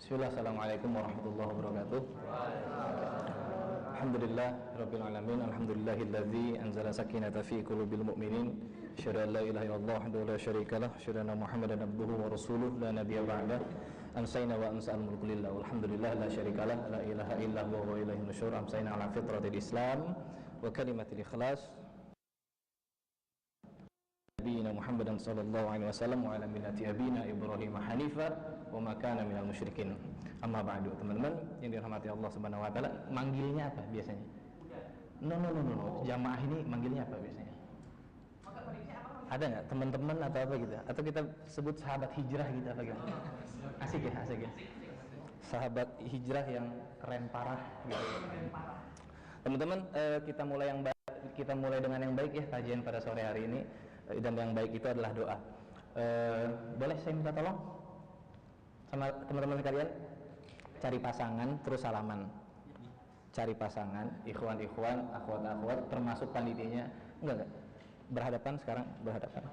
Bismillah, assalamualaikum warahmatullahi wabarakatuh. Alhamdulillah rabbil alamin, alhamdulillahilladzi anzala sakinata fi qulubil mu'minin, asyhadu an la ilaha illallah wahdahu la syarikalah, asyhadu anna muhammadan abduhu wa rasuluh la nabiyya ba'da, amsayna wa amsal mulku lillah, walhamdulillah la syarikalah, la ilaha illa huwa wa ilaihi nusyur, amsayna ala fitratil islam wa kalimatil ikhlas, Nabiina Muhammadan sallallahu alaihi wasallam wa ala millati abina Ibrahim hanifa wa ma kana minal musyrikin. Amma ba'du. Teman-teman yang dirahmati Allah Subhanahu wa taala, manggilnya apa biasanya? No. Jamaah ini manggilnya apa biasanya? Ada nggak teman-teman atau apa gitu? Atau kita sebut sahabat hijrah gitu apa gitu? Asik ya. Sahabat hijrah yang keren parah gitu. Teman-teman, kita mulai dengan yang baik ya kajian pada sore hari ini. Dan yang baik itu adalah doa. Boleh saya minta tolong sama teman-teman sekalian, cari pasangan terus salaman. Cari pasangan, ikhwan, akhwat, termasuk panitianya. Enggak. Berhadapan sekarang, berhadapan.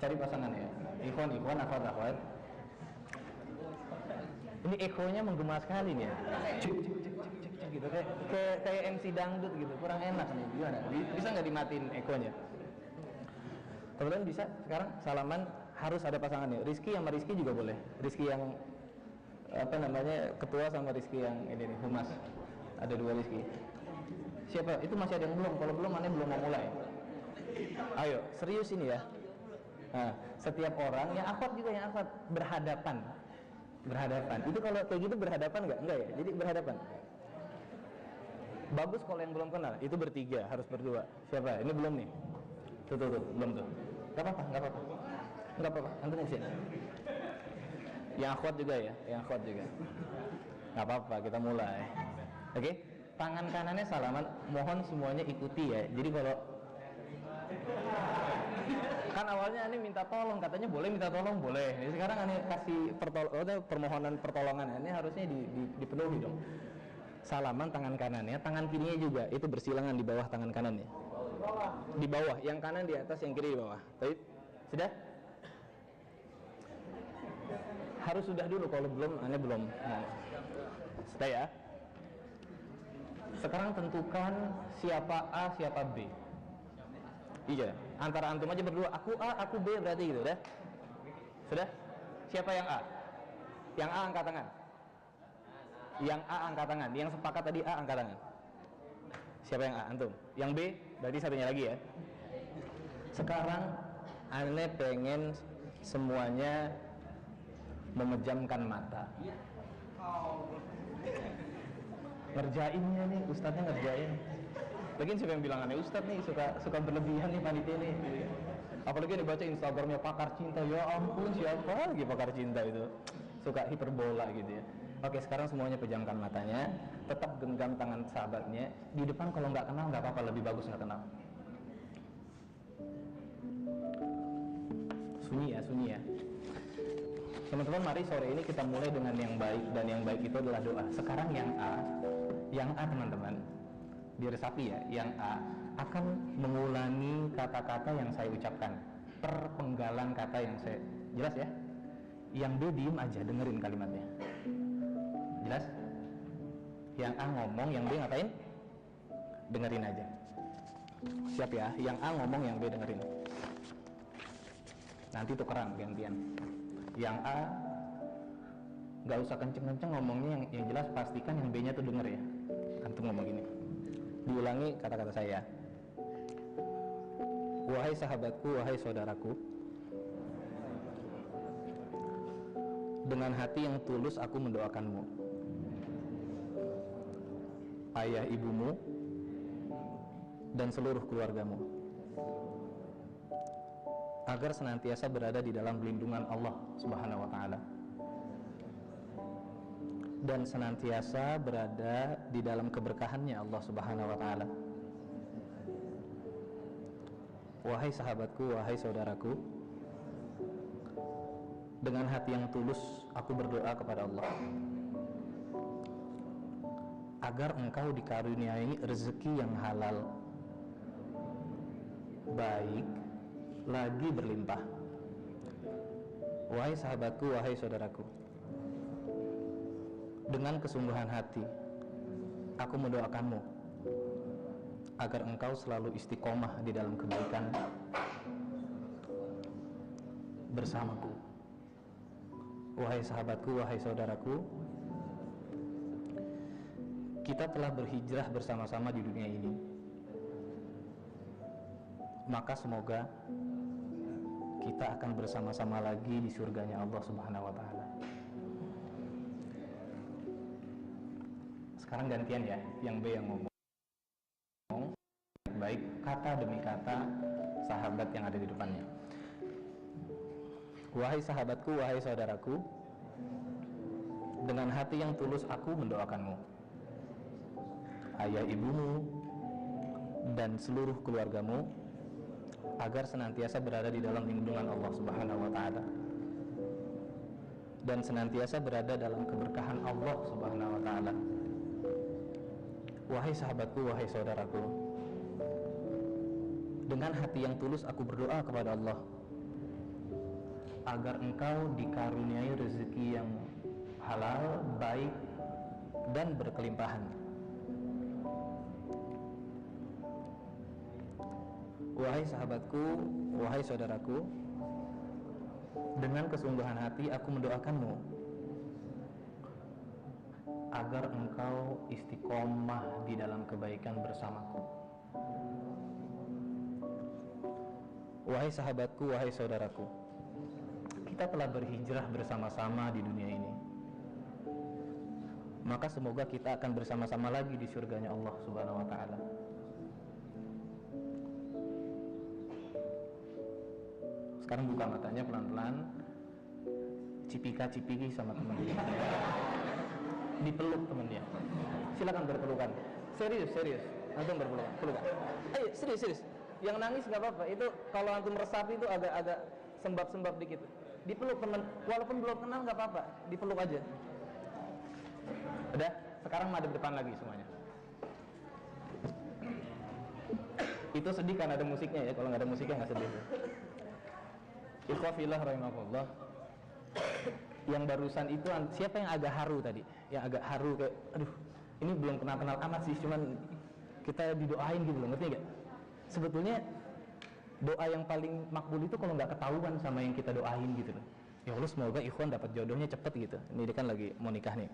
Cari pasangan ya. Ikhwan, akhwat. Ini ekonya menggema sekali nih ya. Cek gitu kayak MC dangdut gitu, kurang enak nih. Gimana? Bisa nggak dimatiin ekonya? Teman-teman bisa sekarang salaman, harus ada pasangannya. Rizky sama Rizky juga boleh. Rizky yang ketua sama Rizky yang ini nih, humas. Ada dua Rizky. Siapa? Itu masih ada yang belum. Kalau belum, aneh belum mau mulai. Ayo, serius ini ya. Nah, setiap orang yang akhwat juga yang akhwat berhadapan. Itu kalau kayak gitu berhadapan enggak ya? Jadi berhadapan. Bagus kalau yang belum kenal, itu bertiga, harus berdua. Siapa? Ini belum nih. Tuh, belum tuh. Enggak apa-apa. Antum di sini. Yang akhwat juga ya, Enggak apa-apa, kita mulai. Oke? Tangan kanannya salaman, mohon semuanya ikuti ya. Jadi kalau kan awalnya ini minta tolong, katanya boleh minta tolong, boleh. Jadi sekarang ini kasih permohonan pertolongan, ini harusnya dipenuhi dong. Salaman tangan kanannya, tangan kirinya juga itu bersilangan di bawah tangan kanannya. Di bawah, yang kanan di atas, yang kiri di bawah. Baik, sudah? Harus sudah dulu, kalau belum, aneh belum. Nah, sudah ya. Sekarang tentukan siapa A, siapa B. Iya, antara antum aja berdua, aku A, aku B, berarti gitu, udah? Sudah? Siapa yang A? Yang A angkat tangan. Yang A angkat tangan. Yang sepakat tadi A angkat tangan. Siapa yang A? Antum. Yang B, berarti satunya lagi ya. Sekarang aneh pengen semuanya memejamkan mata. Ngerjainnya nih, ustadznya ngerjain. Lagian siapa yang bilang aneh? Ustadz nih suka berlebihan nih panitia nih. Apalagi dibaca Instagramnya pakar cinta. Ya ampun, siapa lagi pakar cinta itu? Suka hiperbola gitu ya. Oke, sekarang semuanya pejamkan matanya. Tetap genggam tangan sahabatnya. Di depan kalau nggak kenal nggak apa-apa, lebih bagus nggak kenal. Sunyi ya. Teman-teman, mari sore ini kita mulai dengan yang baik, dan yang baik itu adalah doa. Sekarang yang A teman-teman, diresapi ya, yang A akan mengulangi kata-kata yang saya ucapkan, perpenggalan kata yang saya, jelas ya? Yang B diem aja, dengerin kalimatnya. Jelas? Yang A ngomong, yang B ngapain? Dengerin aja. Siap ya? Yang A ngomong, yang B dengerin. Nanti tukeran gantian. Yang A gak usah kenceng-kenceng ngomongnya, yang jelas pastikan yang B nya tuh denger ya. Antum ngomong gini, diulangi kata-kata saya. Wahai sahabatku, wahai saudaraku, dengan hati yang tulus aku mendoakanmu, ayah ibumu dan seluruh keluargamu, agar senantiasa berada di dalam lindungan Allah Subhanahu wa taala, dan senantiasa berada di dalam keberkahannya Allah Subhanahu wa taala. Wahai sahabatku, wahai saudaraku, dengan hati yang tulus aku berdoa kepada Allah agar engkau dikaruniai rezeki yang halal, baik, lagi berlimpah. Wahai sahabatku, wahai saudaraku, dengan kesungguhan hati aku mendoakanmu agar engkau selalu istiqomah di dalam kebaikan bersamaku. Wahai sahabatku, wahai saudaraku, kita telah berhijrah bersama-sama di dunia ini, maka semoga kita akan bersama-sama lagi di surganya Allah Subhanahu wa Ta'ala. Sekarang gantian ya, yang B yang ngomong baik kata demi kata sahabat yang ada di depannya. Wahai sahabatku, wahai saudaraku, dengan hati yang tulus aku mendoakanmu, ayah ibumu dan seluruh keluargamu agar senantiasa berada di dalam lindungan Allah Subhanahu wa Ta'ala dan senantiasa berada dalam keberkahan Allah Subhanahu wa Ta'ala. Wahai sahabatku, wahai saudaraku, dengan hati yang tulus aku berdoa kepada Allah agar engkau dikaruniai rezeki yang halal, baik dan berkelimpahan. Wahai sahabatku, wahai saudaraku, dengan kesungguhan hati aku mendoakanmu agar engkau istiqomah di dalam kebaikan bersamaku. Wahai sahabatku, wahai saudaraku, kita telah berhijrah bersama-sama di dunia ini, maka semoga kita akan bersama-sama lagi di surganya Allah Subhanahu wa Ta'ala. Sekarang buka matanya pelan-pelan, cipika-cipiki sama temannya, dipeluk temannya. Silakan berpelukan. Serius. Antum berpelukan. Ayo, serius. Yang nangis nggak apa-apa. Itu kalau antum resapi itu agak sembab-sembab dikit. Dipeluk teman, walaupun belum kenal nggak apa-apa. Dipeluk aja. Udah, sekarang madep depan lagi semuanya. Itu sedih kan ada musiknya ya. Kalau nggak ada musiknya nggak sedih. Ikhwafillah rahimahullah. Yang barusan itu siapa yang agak haru tadi? Yang agak haru kayak aduh, ini belum kenal-kenal amat sih, cuman kita didoain gitu loh, ngerti nggak? Sebetulnya doa yang paling makbul itu kalau nggak ketahuan sama yang kita doain gitu loh. Ya Allah, semoga ikhwan dapat jodohnya cepet gitu. Ini dia kan lagi mau nikah nih.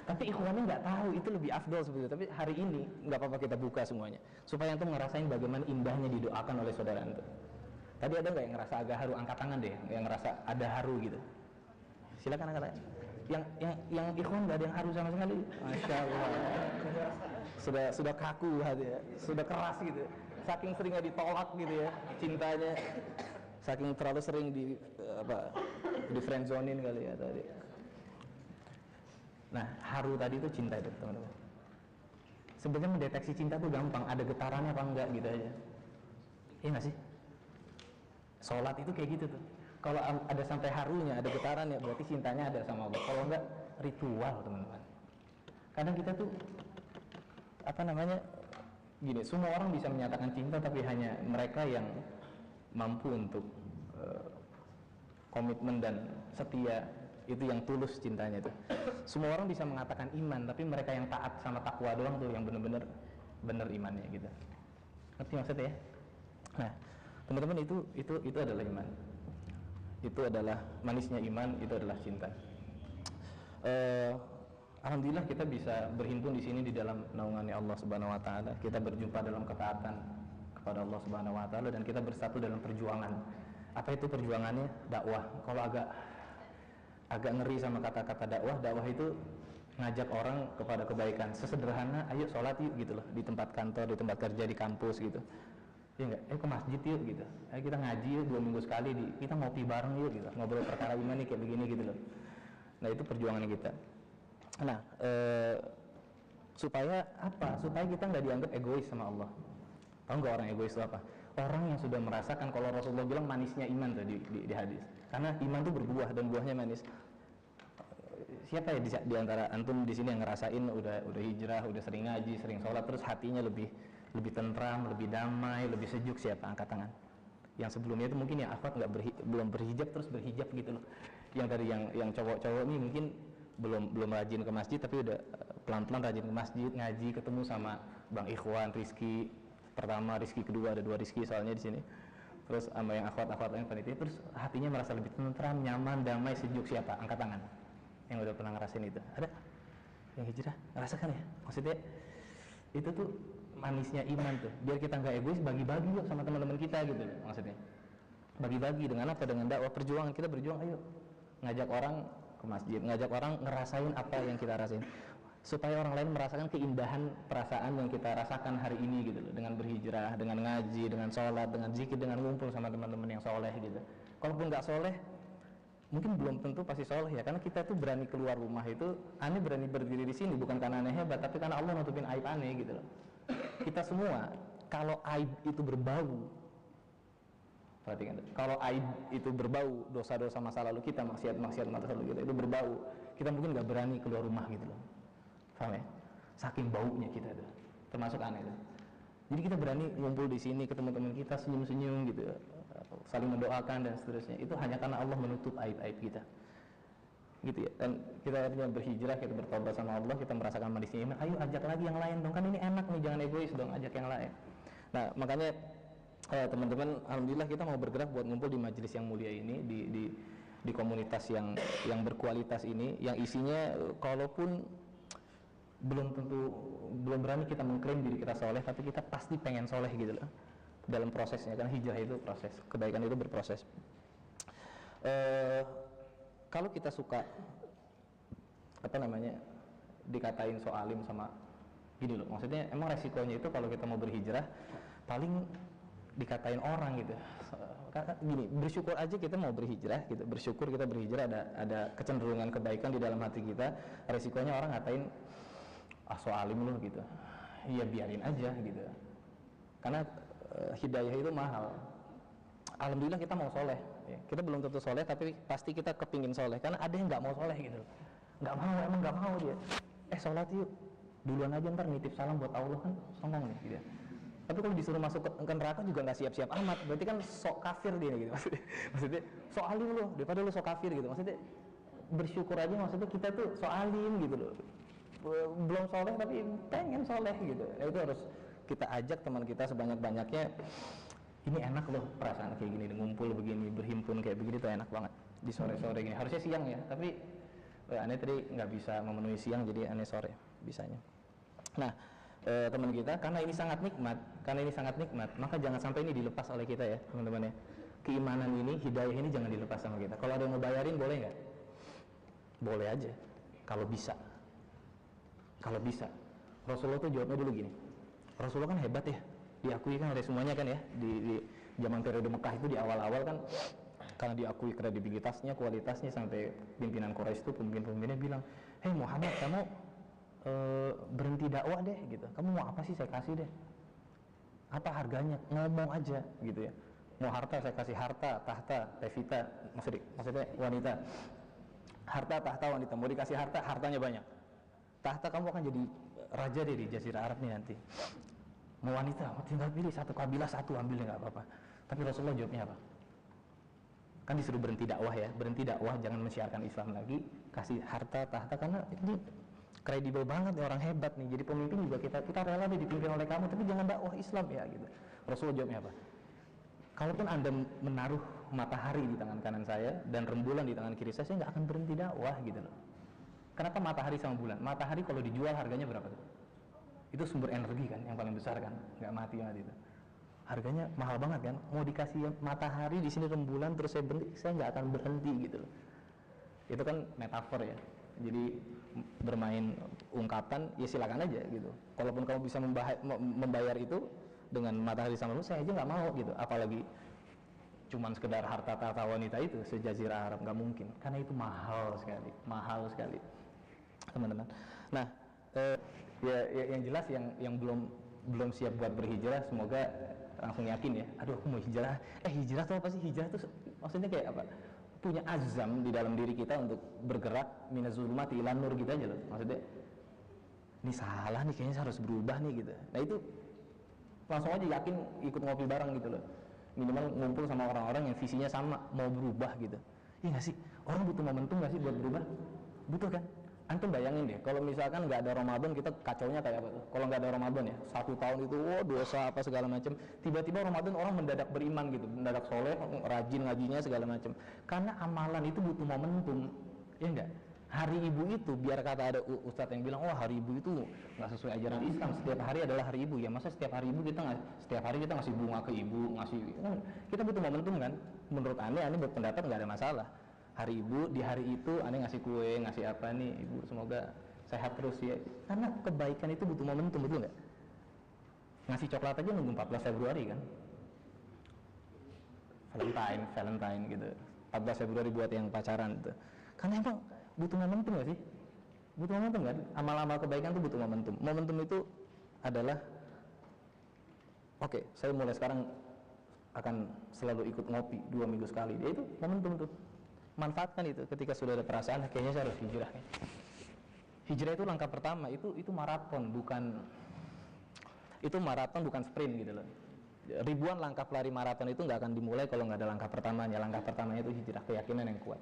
Tapi ikhwannya nggak tahu, itu lebih afdol sebetulnya. Tapi hari ini nggak apa-apa kita buka semuanya supaya antum ngerasain bagaimana indahnya didoakan oleh saudara antum. Tadi ada nggak yang ngerasa agak haru? Angkat tangan deh, yang ngerasa ada haru gitu. Silakan angkat tangan. Yang ikhwan nggak ada yang haru sama sekali. Masya Allah. Sudah kaku hati ya, sudah keras gitu. Saking seringnya ditolak gitu ya, cintanya. Saking terlalu sering di friendzonin kali ya tadi. Nah, haru tadi itu cinta itu, teman-teman. Sebenarnya mendeteksi cinta tuh gampang, ada getarannya apa enggak gitu aja. Iya nggak sih? Sholat itu kayak gitu tuh. Kalau ada sampai harunya, ada getarannya, berarti cintanya ada sama Allah. Kalau enggak, ritual teman-teman. Kadang kita tuh gini, semua orang bisa menyatakan cinta, tapi hanya mereka yang mampu untuk komitmen dan setia, itu yang tulus cintanya itu. Semua orang bisa mengatakan iman, tapi mereka yang taat sama takwa doang tuh yang benar-benar benar imannya gitu. Ngerti maksudnya ya? Nah, teman-teman, itu adalah iman. Itu adalah manisnya iman, itu adalah cinta. Alhamdulillah kita bisa berhimpun di sini di dalam naungannya Allah Subhanahu wa Ta'ala. Kita berjumpa dalam ketaatan kepada Allah Subhanahu wa Ta'ala, dan kita bersatu dalam perjuangan. Apa itu perjuangannya? Dakwah. Kalau agak ngeri sama kata-kata dakwah itu ngajak orang kepada kebaikan. Sesederhana, ayo sholat yuk gitu loh, di tempat kantor, di tempat kerja, di kampus gitu. Ya enggak, ke masjid yuk gitu. Ayo kita ngaji yuk 2 minggu sekali, kita ngopi bareng yuk gitu. Ngobrol perkara iman nih kayak begini gitu loh. Nah, itu perjuangan kita. Nah, supaya apa? Supaya kita nggak dianggap egois sama Allah. Tahu nggak orang egois itu apa? Orang yang sudah merasakan, kalau Rasulullah bilang manisnya iman tuh di hadis. Karena iman tuh berbuah dan buahnya manis. Siapa ya di antara antum di sini yang ngerasain udah hijrah, udah sering ngaji, sering sholat, terus hatinya lebih tentram, lebih damai, lebih sejuk? Siapa? Angkat tangan. Yang sebelumnya itu mungkin yang akhwat belum berhijab terus berhijab gitu loh. Yang dari yang cowok-cowok ini mungkin belum rajin ke masjid, tapi udah pelan-pelan rajin ke masjid, ngaji, ketemu sama Bang Ikhwan, Rizky pertama, Rizky kedua, ada 2 Rizky soalnya di sini. Terus sama yang akhwat-akhwat lain panitia, terus hatinya merasa lebih tentram, nyaman, damai, sejuk. Siapa? Angkat tangan. Yang udah pernah ngerasain itu. Ada? Yang hijrah? Ngerasakan ya? Maksudnya itu tuh manisnya iman tuh. Biar kita nggak egois, bagi-bagi yuk sama teman-teman kita gitu loh, maksudnya. Bagi-bagi dengan apa? Dengan dakwah, perjuangan. Kita berjuang, ayo ngajak orang ke masjid, ngajak orang ngerasain apa yang kita rasain, supaya orang lain merasakan keindahan perasaan yang kita rasakan hari ini gitu loh, dengan berhijrah, dengan ngaji, dengan sholat, dengan zikir, dengan ngumpul sama teman-teman yang soleh gitu. Kalaupun nggak soleh, mungkin belum tentu pasti soleh ya, karena kita tuh berani keluar rumah itu, aneh berani berdiri di sini bukan karena aneh hebat, tapi karena Allah nutupin aib aneh gitu loh. Kita semua kalau aib itu berbau, perhatikan, kalau aib itu berbau, dosa-dosa masa lalu kita, maksiat masa lalu kita itu berbau, kita mungkin nggak berani keluar rumah gitu loh. Paham ya? Saking baunya kita tuh, termasuk aneh tuh. Jadi kita berani ngumpul di sini, ketemu teman kita, senyum-senyum gitu, saling mendoakan dan seterusnya. Itu hanya karena Allah menutup aib-aib kita, gitu ya. Dan kita akhirnya berhijrah, kita bertobat sama Allah, kita merasakan manisnya iman. Ayo ajak lagi yang lain dong, kan ini enak nih, jangan egois dong, ajak yang lain. Nah makanya teman-teman, alhamdulillah kita mau bergerak buat ngumpul di majelis yang mulia ini, di komunitas yang berkualitas ini, yang isinya kalaupun belum berani kita mengklaim diri kita soleh, tapi kita pasti pengen soleh gitu loh dalam prosesnya, kan hijrah itu proses, kebaikan itu berproses. Kalau kita suka dikatain soalim sama gini loh, maksudnya emang resikonya itu kalau kita mau berhijrah paling dikatain orang gitu. Gini, bersyukur aja kita mau berhijrah gitu, bersyukur kita berhijrah, ada kecenderungan kebaikan di dalam hati kita. Resikonya orang ngatain soalim lu gitu, ya biarin aja gitu, karena hidayah itu mahal. Alhamdulillah kita mau soleh ya. Kita belum tentu soleh, tapi pasti kita kepingin soleh, karena ada yang nggak mau soleh gitu, emang nggak mau dia, sholat yuk duluan aja, ntar nitip salam buat Allah, kan sombong nih gitu. Tapi kalau disuruh masuk ke neraka juga nggak siap-siap amat, berarti kan sok kafir dia gitu. Maksudnya sok alim loh, daripada lu sok kafir gitu. Maksudnya bersyukur aja, maksudnya kita tuh sok alim gitu loh, belum soleh tapi pengen soleh gitu. Nah, itu harus kita ajak teman kita sebanyak-banyaknya. Ini enak loh perasaan kayak gini, ngumpul begini, berhimpun kayak begini tuh enak banget di sore-sore gini. Harusnya siang ya, tapi aneh tadi nggak bisa memenuhi siang, jadi aneh sore bisanya. Nah teman kita, karena ini sangat nikmat, maka jangan sampai ini dilepas oleh kita ya teman-teman ya. Keimanan ini, hidayah ini jangan dilepas sama kita. Kalau ada yang mau bayarin boleh nggak? Boleh aja kalau bisa. Rasulullah tuh jawabnya dulu gini, Rasulullah kan hebat ya, diakui kan oleh semuanya kan ya, di zaman periode Mekah itu di awal-awal kan, karena diakui kredibilitasnya, kualitasnya, sampai pimpinan Quraisy itu, pemimpin-pemimpinnya bilang, hei Muhammad, kamu berhenti dakwah deh gitu, kamu mau apa sih saya kasih deh, apa harganya, ngomong aja gitu ya, mau harta saya kasih harta, tahta, tevita, maksudnya wanita, harta, tahta, wanita, mau dikasih harta, hartanya banyak, tahta kamu akan jadi raja deh di Jazirah Arab nih nanti, mau wanita, tinggal pilih satu kabilah, satu ambil nggak apa-apa. Tapi Rasulullah jawabnya apa? Kan disuruh berhenti dakwah ya, jangan mensiarkan Islam lagi, kasih harta, tahta, karena ini kredibel banget nih, orang hebat nih, jadi pemimpin juga kita rela deh dipimpin oleh kamu, tapi jangan dakwah Islam ya gitu. Rasulullah jawabnya apa? Kalaupun Anda menaruh matahari di tangan kanan saya dan rembulan di tangan kiri saya nggak akan berhenti dakwah gitu loh. Kenapa matahari sama bulan? Matahari kalau dijual harganya berapa tuh? Itu sumber energi kan yang paling besar kan, nggak mati itu. Harganya mahal banget kan. Mau dikasih matahari di sini rembulan terus saya nggak akan berhenti gitu loh. Itu kan metafor ya. Jadi bermain ungkapan ya silakan aja gitu. Kalaupun kamu bisa membayar itu dengan matahari sama bulan, saya aja nggak mau gitu. Apalagi cuman sekedar harta tahta wanita itu sejazirah Arab, nggak mungkin. Karena itu mahal sekali, teman-teman. Nah, ya yang jelas yang belum siap buat berhijrah, semoga langsung yakin ya. Aduh, aku mau hijrah. Hijrah itu apa sih? Hijrah itu maksudnya kayak apa? Punya azam di dalam diri kita untuk bergerak minaz zulumati ilan nur gitu aja loh. Maksudnya ini salah nih, kayaknya harus berubah nih gitu. Nah itu langsung aja yakin ikut ngopi bareng gitu loh. minimal ngumpul sama orang-orang yang visinya sama, mau berubah gitu. Iya nggak sih? Orang butuh momentum nggak sih buat berubah? Butuh kan? Antum bayangin deh, kalau misalkan nggak ada Ramadan, kita kacaunya kayak apa tuh? Kalau nggak ada Ramadan ya, 1 tahun itu, dosa apa segala macam. Tiba-tiba Ramadan orang mendadak beriman gitu, mendadak soleh, rajin ngajinya segala macam. Karena amalan itu butuh momentum, ya enggak? Hari Ibu itu, biar kata ada ustadz yang bilang, Hari Ibu itu nggak sesuai ajaran Islam. Setiap hari adalah Hari Ibu. Ya masa setiap hari Ibu setiap hari kita ngasih bunga ke Ibu, kita butuh momentum kan? Menurut aneh berpendapat nggak ada masalah. Hari Ibu, di hari itu aneh ngasih kue, ngasih apa nih, Ibu semoga sehat terus ya. Karena kebaikan itu butuh momentum, betul nggak? Ngasih coklat aja nunggu 14 Februari kan? Valentine gitu. 14 Februari buat yang pacaran gitu. Karena emang butuh momentum nggak sih? Butuh momentum kan? Amal-amal kebaikan itu butuh momentum. Momentum itu adalah, oke, saya mulai sekarang akan selalu ikut ngopi 2 minggu sekali. Dia itu momentum tuh. Manfaatkan itu. Ketika sudah ada perasaan, kayaknya saya harus hijrah. Hijrah itu langkah pertama. Itu maraton, bukan sprint gitu loh. Ribuan langkah pelari maraton itu nggak akan dimulai kalau nggak ada langkah pertamanya. Langkah pertamanya itu hijrah, keyakinan yang kuat.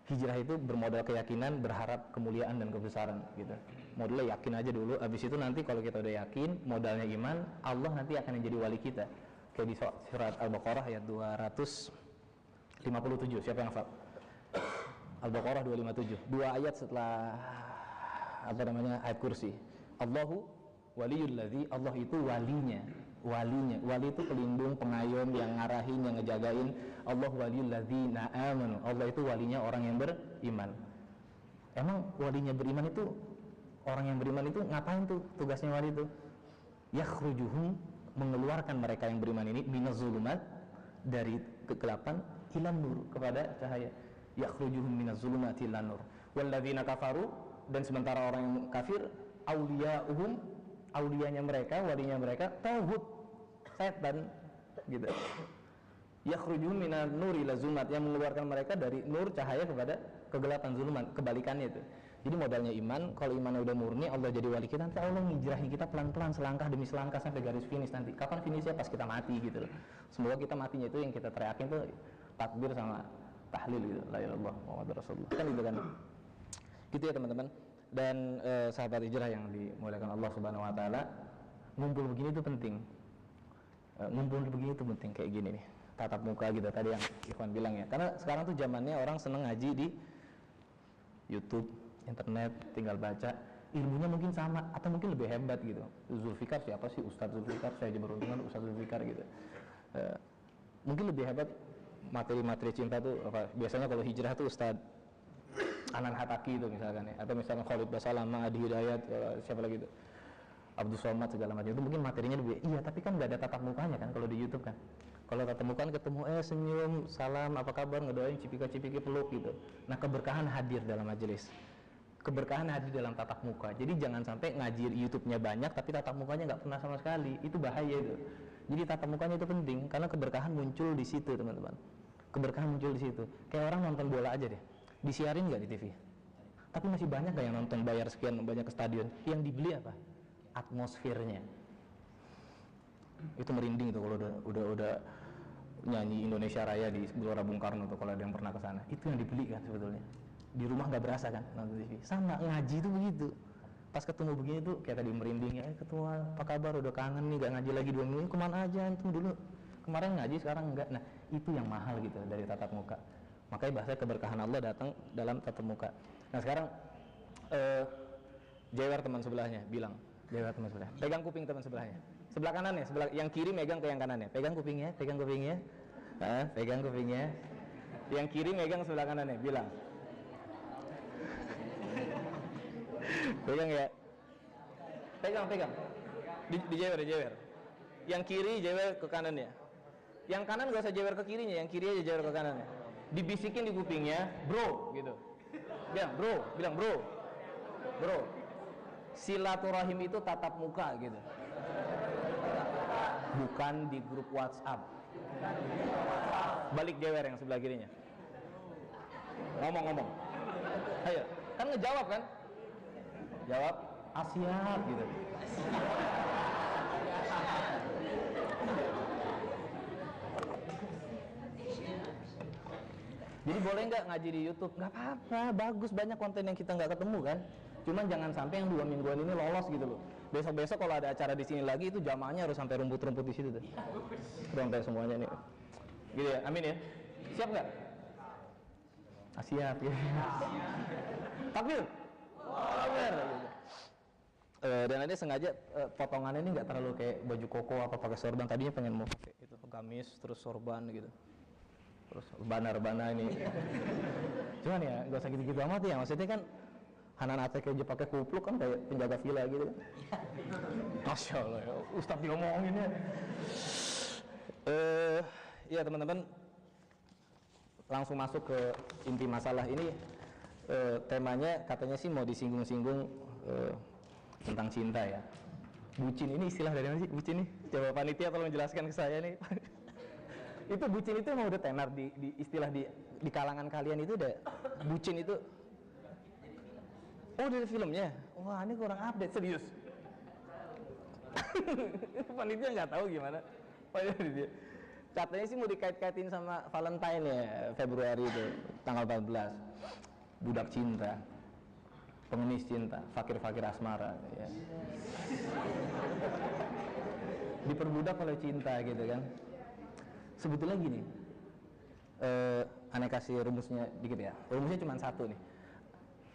Hijrah itu bermodal keyakinan, berharap kemuliaan dan kebesaran gitu. Modalnya yakin aja dulu, abis itu nanti kalau kita udah yakin, modalnya iman, Allah nanti akan menjadi wali kita. Kayak di surat Al-Baqarah ayat 257, siapa yang hafal? Al-Baqarah 257, 2 ayat setelah ayat kursi. Allahu waliyul ladzi, Allah itu walinya. Wali itu pelindung, pengayom, yang ngarahin, yang ngejagain. Allah waliyul ladzina amanu, Allah itu walinya orang yang beriman. Emang walinya beriman itu, orang yang beriman itu ngapain tuh tugasnya wali itu? Yakhrujuhum, mengeluarkan mereka yang beriman ini minaz zulumat, dari kegelapan, ilan nur, kepada cahaya. Yakhrujuhum minaz zulumati ilan nur. Walladzina kafaru, dan sementara orang yang kafir, auliya'uhum, auliyanya mereka, walinya mereka, tauhid, setan gitu. Yakhrujuhum minan nuri ila zulumat, yang mengeluarkan mereka dari nur, cahaya, kepada kegelapan, zulumat, kebalikannya itu. Jadi modalnya iman. Kalau imannya udah murni, Allah jadi wali kita, nanti Allah ngijrahi kita pelan-pelan, selangkah demi selangkah sampai garis finish nanti. Kapan finishnya? Pas kita mati gitu loh. Semoga kita matinya itu yang kita teriakin tuh takbir sama tahlil gitu, la ilaha illallah Muhammadur Rasulullah, kan gitu kan. Gitu ya teman-teman. Dan sahabat hijrah yang dimuliakan Allah Subhanahu wa taala, ngumpul begini itu penting. Ngumpul begini itu penting, kayak gini nih. Tatap muka gitu tadi yang Ikhwan bilang ya. Karena sekarang tuh zamannya orang seneng ngaji di YouTube, internet, tinggal baca. Ilmunya mungkin sama atau mungkin lebih hebat gitu. Zulfikar siapa sih? Ustadz Zulfikar, saya aja beruntungan Ustadz Zulfikar gitu. Mungkin lebih hebat materi-materi cinta tuh apa? Biasanya kalau hijrah tuh Ustadz Anan Hataki itu misalkan ya, atau misalnya Khalid Basalamah, Adi Hidayat, siapa lagi itu, Abdul Somad, segala macam itu mungkin materinya lebih. Iya, tapi kan nggak ada tatap mukanya kan kalau di YouTube kan. Kalau tatap muka ketemu senyum, salam, apa kabar, ngedoain, cipika-cipiki, peluk gitu. Nah, keberkahan hadir dalam majelis. Keberkahan hadir dalam tatap muka. Jadi jangan sampai ngaji YouTube-nya banyak tapi tatap mukanya nggak pernah sama sekali. Itu bahaya itu. Jadi tatap mukanya itu penting karena keberkahan muncul di situ, teman-teman. Keberkahan muncul di situ. Kayak orang nonton bola aja deh. Disiarin nggak di TV? Tapi masih banyak nggak yang nonton, bayar sekian banyak ke stadion? Yang dibeli apa? Atmosfernya. Itu merinding tuh kalau udah nyanyi Indonesia Raya di Gelora Bung Karno tuh, kalau ada yang pernah ke sana. Itu yang dibeli kan sebetulnya. Di rumah nggak berasa kan nonton TV. Sama ngaji tuh begitu. Pas ketemu begini tuh kayak tadi merinding ya, ketua apa kabar, udah kangen nih gak ngaji lagi 2 minggu, kemana aja antum dulu? Kemarin ngaji sekarang enggak. Nah, itu yang mahal gitu dari tatap muka. Makanya bahasa keberkahan Allah datang dalam tatap muka. Nah, sekarang jewer teman sebelahnya bilang, jewer teman sebelahnya, pegang kuping teman sebelahnya. Sebelah kanannya, sebelah yang kiri megang ke yang kanannya. Pegang kupingnya, pegang kupingnya. Pegang kupingnya. Yang kiri megang sebelah kanannya, bilang. Pegang ya. Pegang. Dijewer. Yang kiri jewer ke kanannya. Yang kanan gak usah jewer ke kirinya, yang kiri aja jewer ke kanannya. Dibisikin di kupingnya, bro, gitu. Bilang bro. Silaturahim itu tatap muka gitu. Bukan di grup WhatsApp. Balik jewer yang sebelah kirinya. Ngomong. Ayo, kan ngejawab kan? Jawab, siap gitu. Jadi boleh nggak ngaji di YouTube? Nggak apa-apa, bagus, banyak konten yang kita nggak ketemu kan. Cuman jangan sampai yang 2 mingguan ini lolos gitu loh. Besok-besok kalau ada acara di sini lagi itu jamaahnya harus sampai rumput-rumput di situ tuh. Sampai semuanya nih. Gitu ya, amin ya. Siap nggak? Siap ya. Takbir. Takbir. Dan nanti sengaja potongannya ini nggak terlalu kayak baju koko apa pakai sorban. Tadinya pengen mau pakai itu gamis terus sorban gitu. Terus banar-bana ini. Cuman ya nggak usah gitu-gitu amat ya. Maksudnya kan Hanan Ate aja pakai kupluk kan kayak penjaga villa gitu. Masya Allah ya, Ustadz diomongin ya. Ya teman-teman, langsung masuk ke inti masalah ini. Temanya katanya sih mau disinggung-singgung tentang cinta ya. Bucin ini istilah dari mana sih bucin nih? Coba panitia tolong jelaskan ke saya nih. Itu bucin itu emang udah tenar di istilah di kalangan kalian itu udah bucin itu. Oh dari filmnya? Wah ini kurang update, serius. Panitia nggak tahu gimana. Katanya sih mau dikait-kaitin sama Valentine ya, Februari itu, tanggal 14. Budak cinta, pengemis cinta, fakir-fakir asmara ya. Diperbudak oleh cinta gitu kan. Sebetulnya gini, aneh kasih rumusnya dikit ya. Rumusnya cuma satu nih.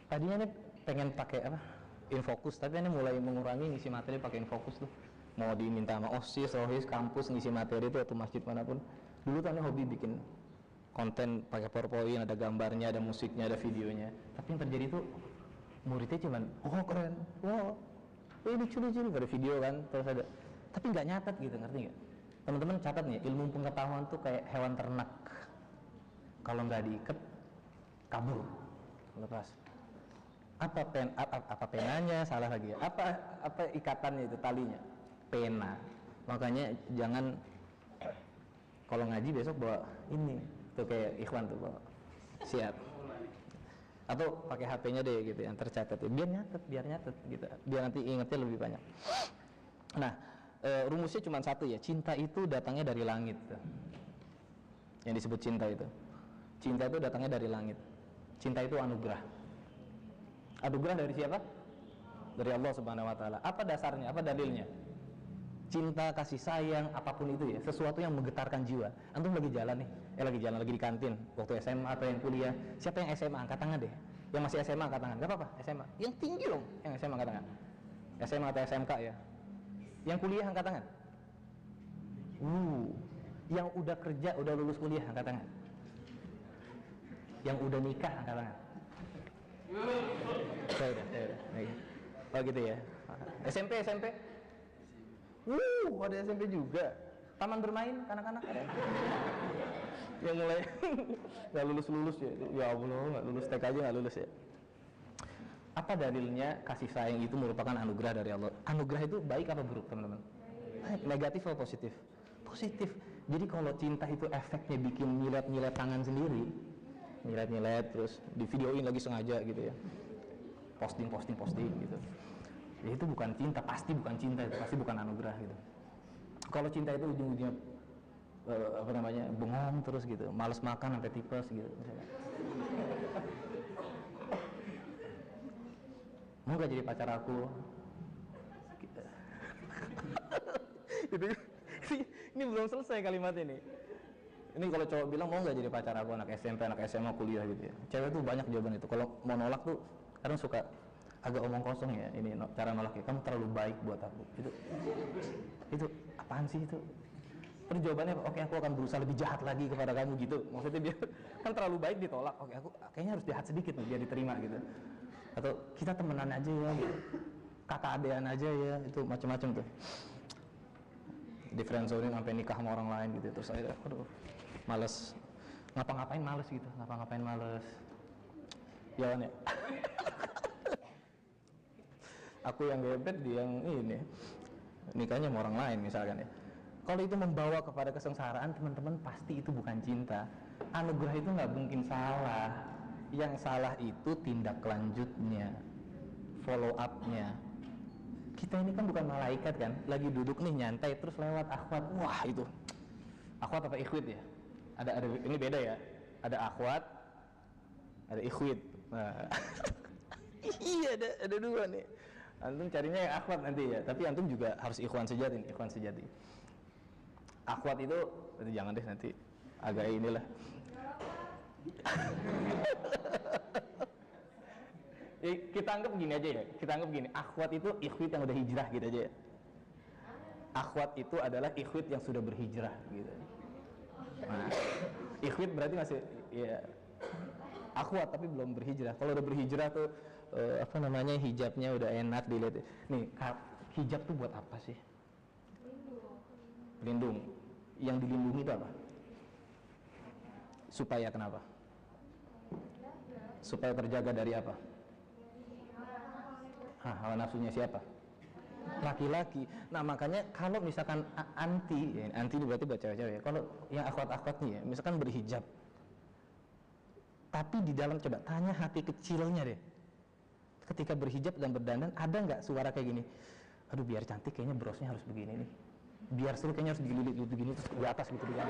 Tadinya nih pengen pakai apa? Infokus, tapi ini mulai mengurangi ngisi materi pakai Infokus tuh. Mau diminta sama OSIS, ROHIS, kampus ngisi materi itu atau masjid manapun. Dulu tuh aneh hobi bikin konten pakai PowerPoint, ada gambarnya, ada musiknya, ada videonya. Tapi yang terjadi tuh muridnya cuman, oh keren, wow, ini lucu-lucu, ada video kan, terus ada. Tapi nggak nyatet gitu, ngerti nggak? Teman-teman catat nih, ilmu pengetahuan tuh kayak hewan ternak. Kalau nggak diikat, kabur, lepas. Apa penanya, salah lagi ya. Apa ikatannya itu, talinya? Pena. Makanya jangan kalau ngaji besok bawa ini, tuh kayak Ikhwan tuh bawa. Siap. Atau pakai HP-nya deh gitu yang tercatat. Biar nyatet gitu. Biar nanti ingetnya lebih banyak. Nah, rumusnya cuma satu ya. Cinta itu datangnya dari langit. Yang disebut cinta itu. Cinta itu datangnya dari langit. Cinta itu anugerah. Anugerah dari siapa? Dari Allah Subhanahu wa taala. Apa dasarnya? Apa dalilnya? Cinta, kasih sayang, apapun itu ya, sesuatu yang menggetarkan jiwa. Antum lagi jalan nih, lagi di kantin, waktu SMA atau yang kuliah. Siapa yang SMA angkat tangan deh. Yang masih SMA angkat tangan. Enggak apa-apa, SMA. Yang tinggi dong, yang SMA angkat tangan. SMA atau SMK ya. Yang kuliah angkat tangan. Yang udah kerja, udah lulus kuliah angkat tangan. Yang udah nikah angkat tangan. Saya udah. Oh gitu ya. SMP. Ada SMP juga. Taman bermain kanak-kanak ada. Yang mulai nggak lulus ya. Ya Allah, nggak lulus TK aja nggak lulus ya. Apa dalilnya kasih sayang itu merupakan anugerah dari Allah? Anugerah itu baik apa buruk teman-teman? Negatif atau positif? Positif. Jadi kalau cinta itu efeknya bikin nyilet tangan sendiri, nyilet terus di videoin lagi sengaja gitu ya, posting gitu, ya itu bukan cinta, pasti bukan cinta, itu pasti bukan anugerah gitu. Kalau cinta itu ujung-ujungnya bengong terus gitu, malas makan sampai tipes gitu misalnya. Mau gak jadi pacar aku? Ini belum selesai kalimat ini. Ini kalau cowok bilang mau nggak jadi pacar aku, anak SMP, anak SMA, kuliah gitu ya. Cewek tuh banyak jawaban itu. Kalau mau nolak tuh kadang suka agak omong kosong ya. Ini cara nolaknya, kamu terlalu baik buat aku. Itu apaan sih itu? Terus jawabannya, oke aku akan berusaha lebih jahat lagi kepada kamu gitu. Maksudnya dia kan terlalu baik ditolak. Oke aku kayaknya harus jahat sedikit nih biar diterima gitu. Atau kita temenan aja ya, gitu. Kakak adean aja ya, itu macam-macam tuh. Di friendzone sampai nikah sama orang lain gitu. Terus saya males ngapa-ngapain males gitu, ya kan ya. Aku yang gebet, dia yang ini nikahnya sama orang lain misalkan ya. Kalau itu membawa kepada kesengsaraan teman-teman, pasti itu bukan cinta. Anugerah itu nggak mungkin salah. Yang salah itu tindak lanjutnya, follow up-nya. Kita ini kan bukan malaikat kan, lagi duduk nih nyantai terus lewat akhwat, wah itu akhwat apa ikhwat ya? Ada ini beda ya. Ada akhwat, ada ikhwit. Nah. Iya, ada dua nih. Antum carinya yang akhwat nanti ya, tapi antum juga harus ikhwan sejati nih, ikhwan sejati. Akhwat itu jangan deh, nanti agak inilah. Kita anggap gini aja ya, kita anggap gini, akhwat itu ikhwit yang udah hijrah gitu aja ya. Akhwat itu adalah ikhwit yang sudah berhijrah gitu. Nah, ikhwit berarti masih ya akhwat tapi belum berhijrah. Kalau udah berhijrah tuh hijabnya udah enak dilihat. Nih, hijab tuh buat apa sih? Pelindung. Yang dilindungi itu apa? Supaya kenapa? Supaya terjaga dari apa? Hawa nafsunya siapa? Laki-laki. Nah, makanya kalau misalkan anti ini berarti buat cewek-cewek ya. Kalau yang akhwat-akhwat nih ya, misalkan berhijab, tapi di dalam, coba tanya hati kecilnya deh, ketika berhijab dan berdandan, ada nggak suara kayak gini, aduh biar cantik kayaknya brosnya harus begini nih, biar seru kayaknya harus dililit begini terus di atas gitu kan,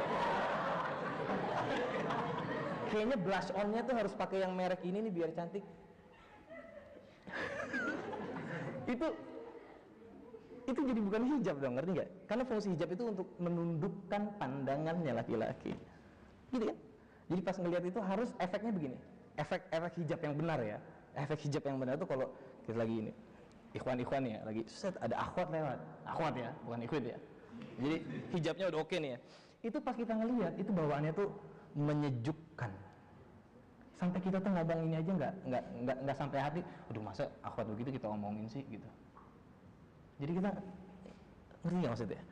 kayaknya blush onnya tuh harus pakai yang merek ini nih biar cantik. itu jadi bukan hijab dong, ngerti nggak? Karena fungsi hijab itu untuk menundukkan pandangannya laki-laki, gitu kan? Jadi pas ngelihat itu harus efeknya begini, efek hijab yang benar ya. Efek hijab yang benar itu kalau kita lagi ini, ikhwan ya, lagi set ada akhwat lewat, akhwat ya, bukan ikhwat ya. Jadi hijabnya udah oke nih ya. Itu pas kita ngelihat itu bawaannya tuh menyejukkan. Sampai kita tuh ngomong ini aja nggak sampai hati. Aduh masa akhwat begitu kita omongin sih gitu. Jadi kita ngerti nggak maksudnya?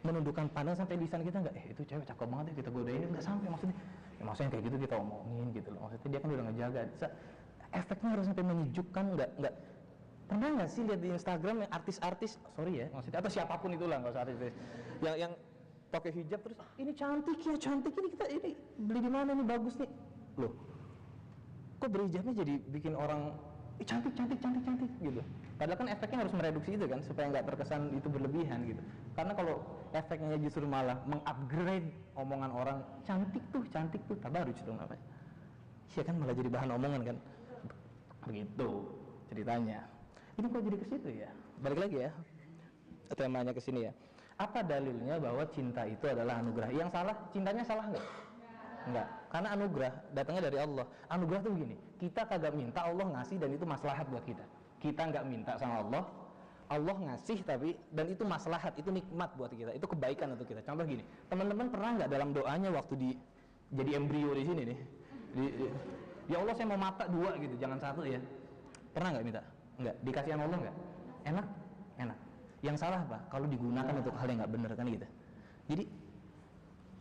Menundukkan pandang sampai lisan kita nggak, itu cewek cakep banget ya, kita godain, nggak sampai maksudnya. Ya, maksudnya kayak gitu kita omongin gitu loh. Maksudnya dia kan udah ngejaga. Efeknya harus sampai menyejukkan, nggak. Pernah nggak sih lihat di Instagram yang artis-artis, sorry ya, maksudnya atau siapapun itulah, nggak usah artis, yang pakai hijab terus ini cantik ini kita ini beli di mana nih bagus nih, loh, kok berhijabnya jadi bikin orang cantik gitu. Padahal kan efeknya harus mereduksi itu kan, supaya nggak terkesan itu berlebihan gitu. Karena kalau efeknya justru malah mengupgrade omongan orang, cantik tuh, tabarruj dong apa? Iya kan malah jadi bahan omongan kan. Begitu ceritanya. Ini kok jadi ke situ ya? Balik lagi ya. Temanya ke sini ya. Apa dalilnya bahwa cinta itu adalah anugerah? Yang salah, cintanya salah enggak? Enggak. Karena anugerah datangnya dari Allah. Anugerah tuh begini, kita kagak minta, Allah ngasih dan itu maslahat buat kita. Kita nggak minta sama Allah, Allah ngasih tapi dan itu maslahat, itu nikmat buat kita, itu kebaikan untuk kita. Contoh gini, teman-teman pernah nggak dalam doanya waktu jadi embrio di sini nih, ya Allah saya mau mata 2 gitu, jangan 1 ya. Pernah nggak minta? Nggak. Dikasih sama Allah nggak? Enak. Yang salah apa? Kalau digunakan untuk hal yang nggak benar kan gitu. Jadi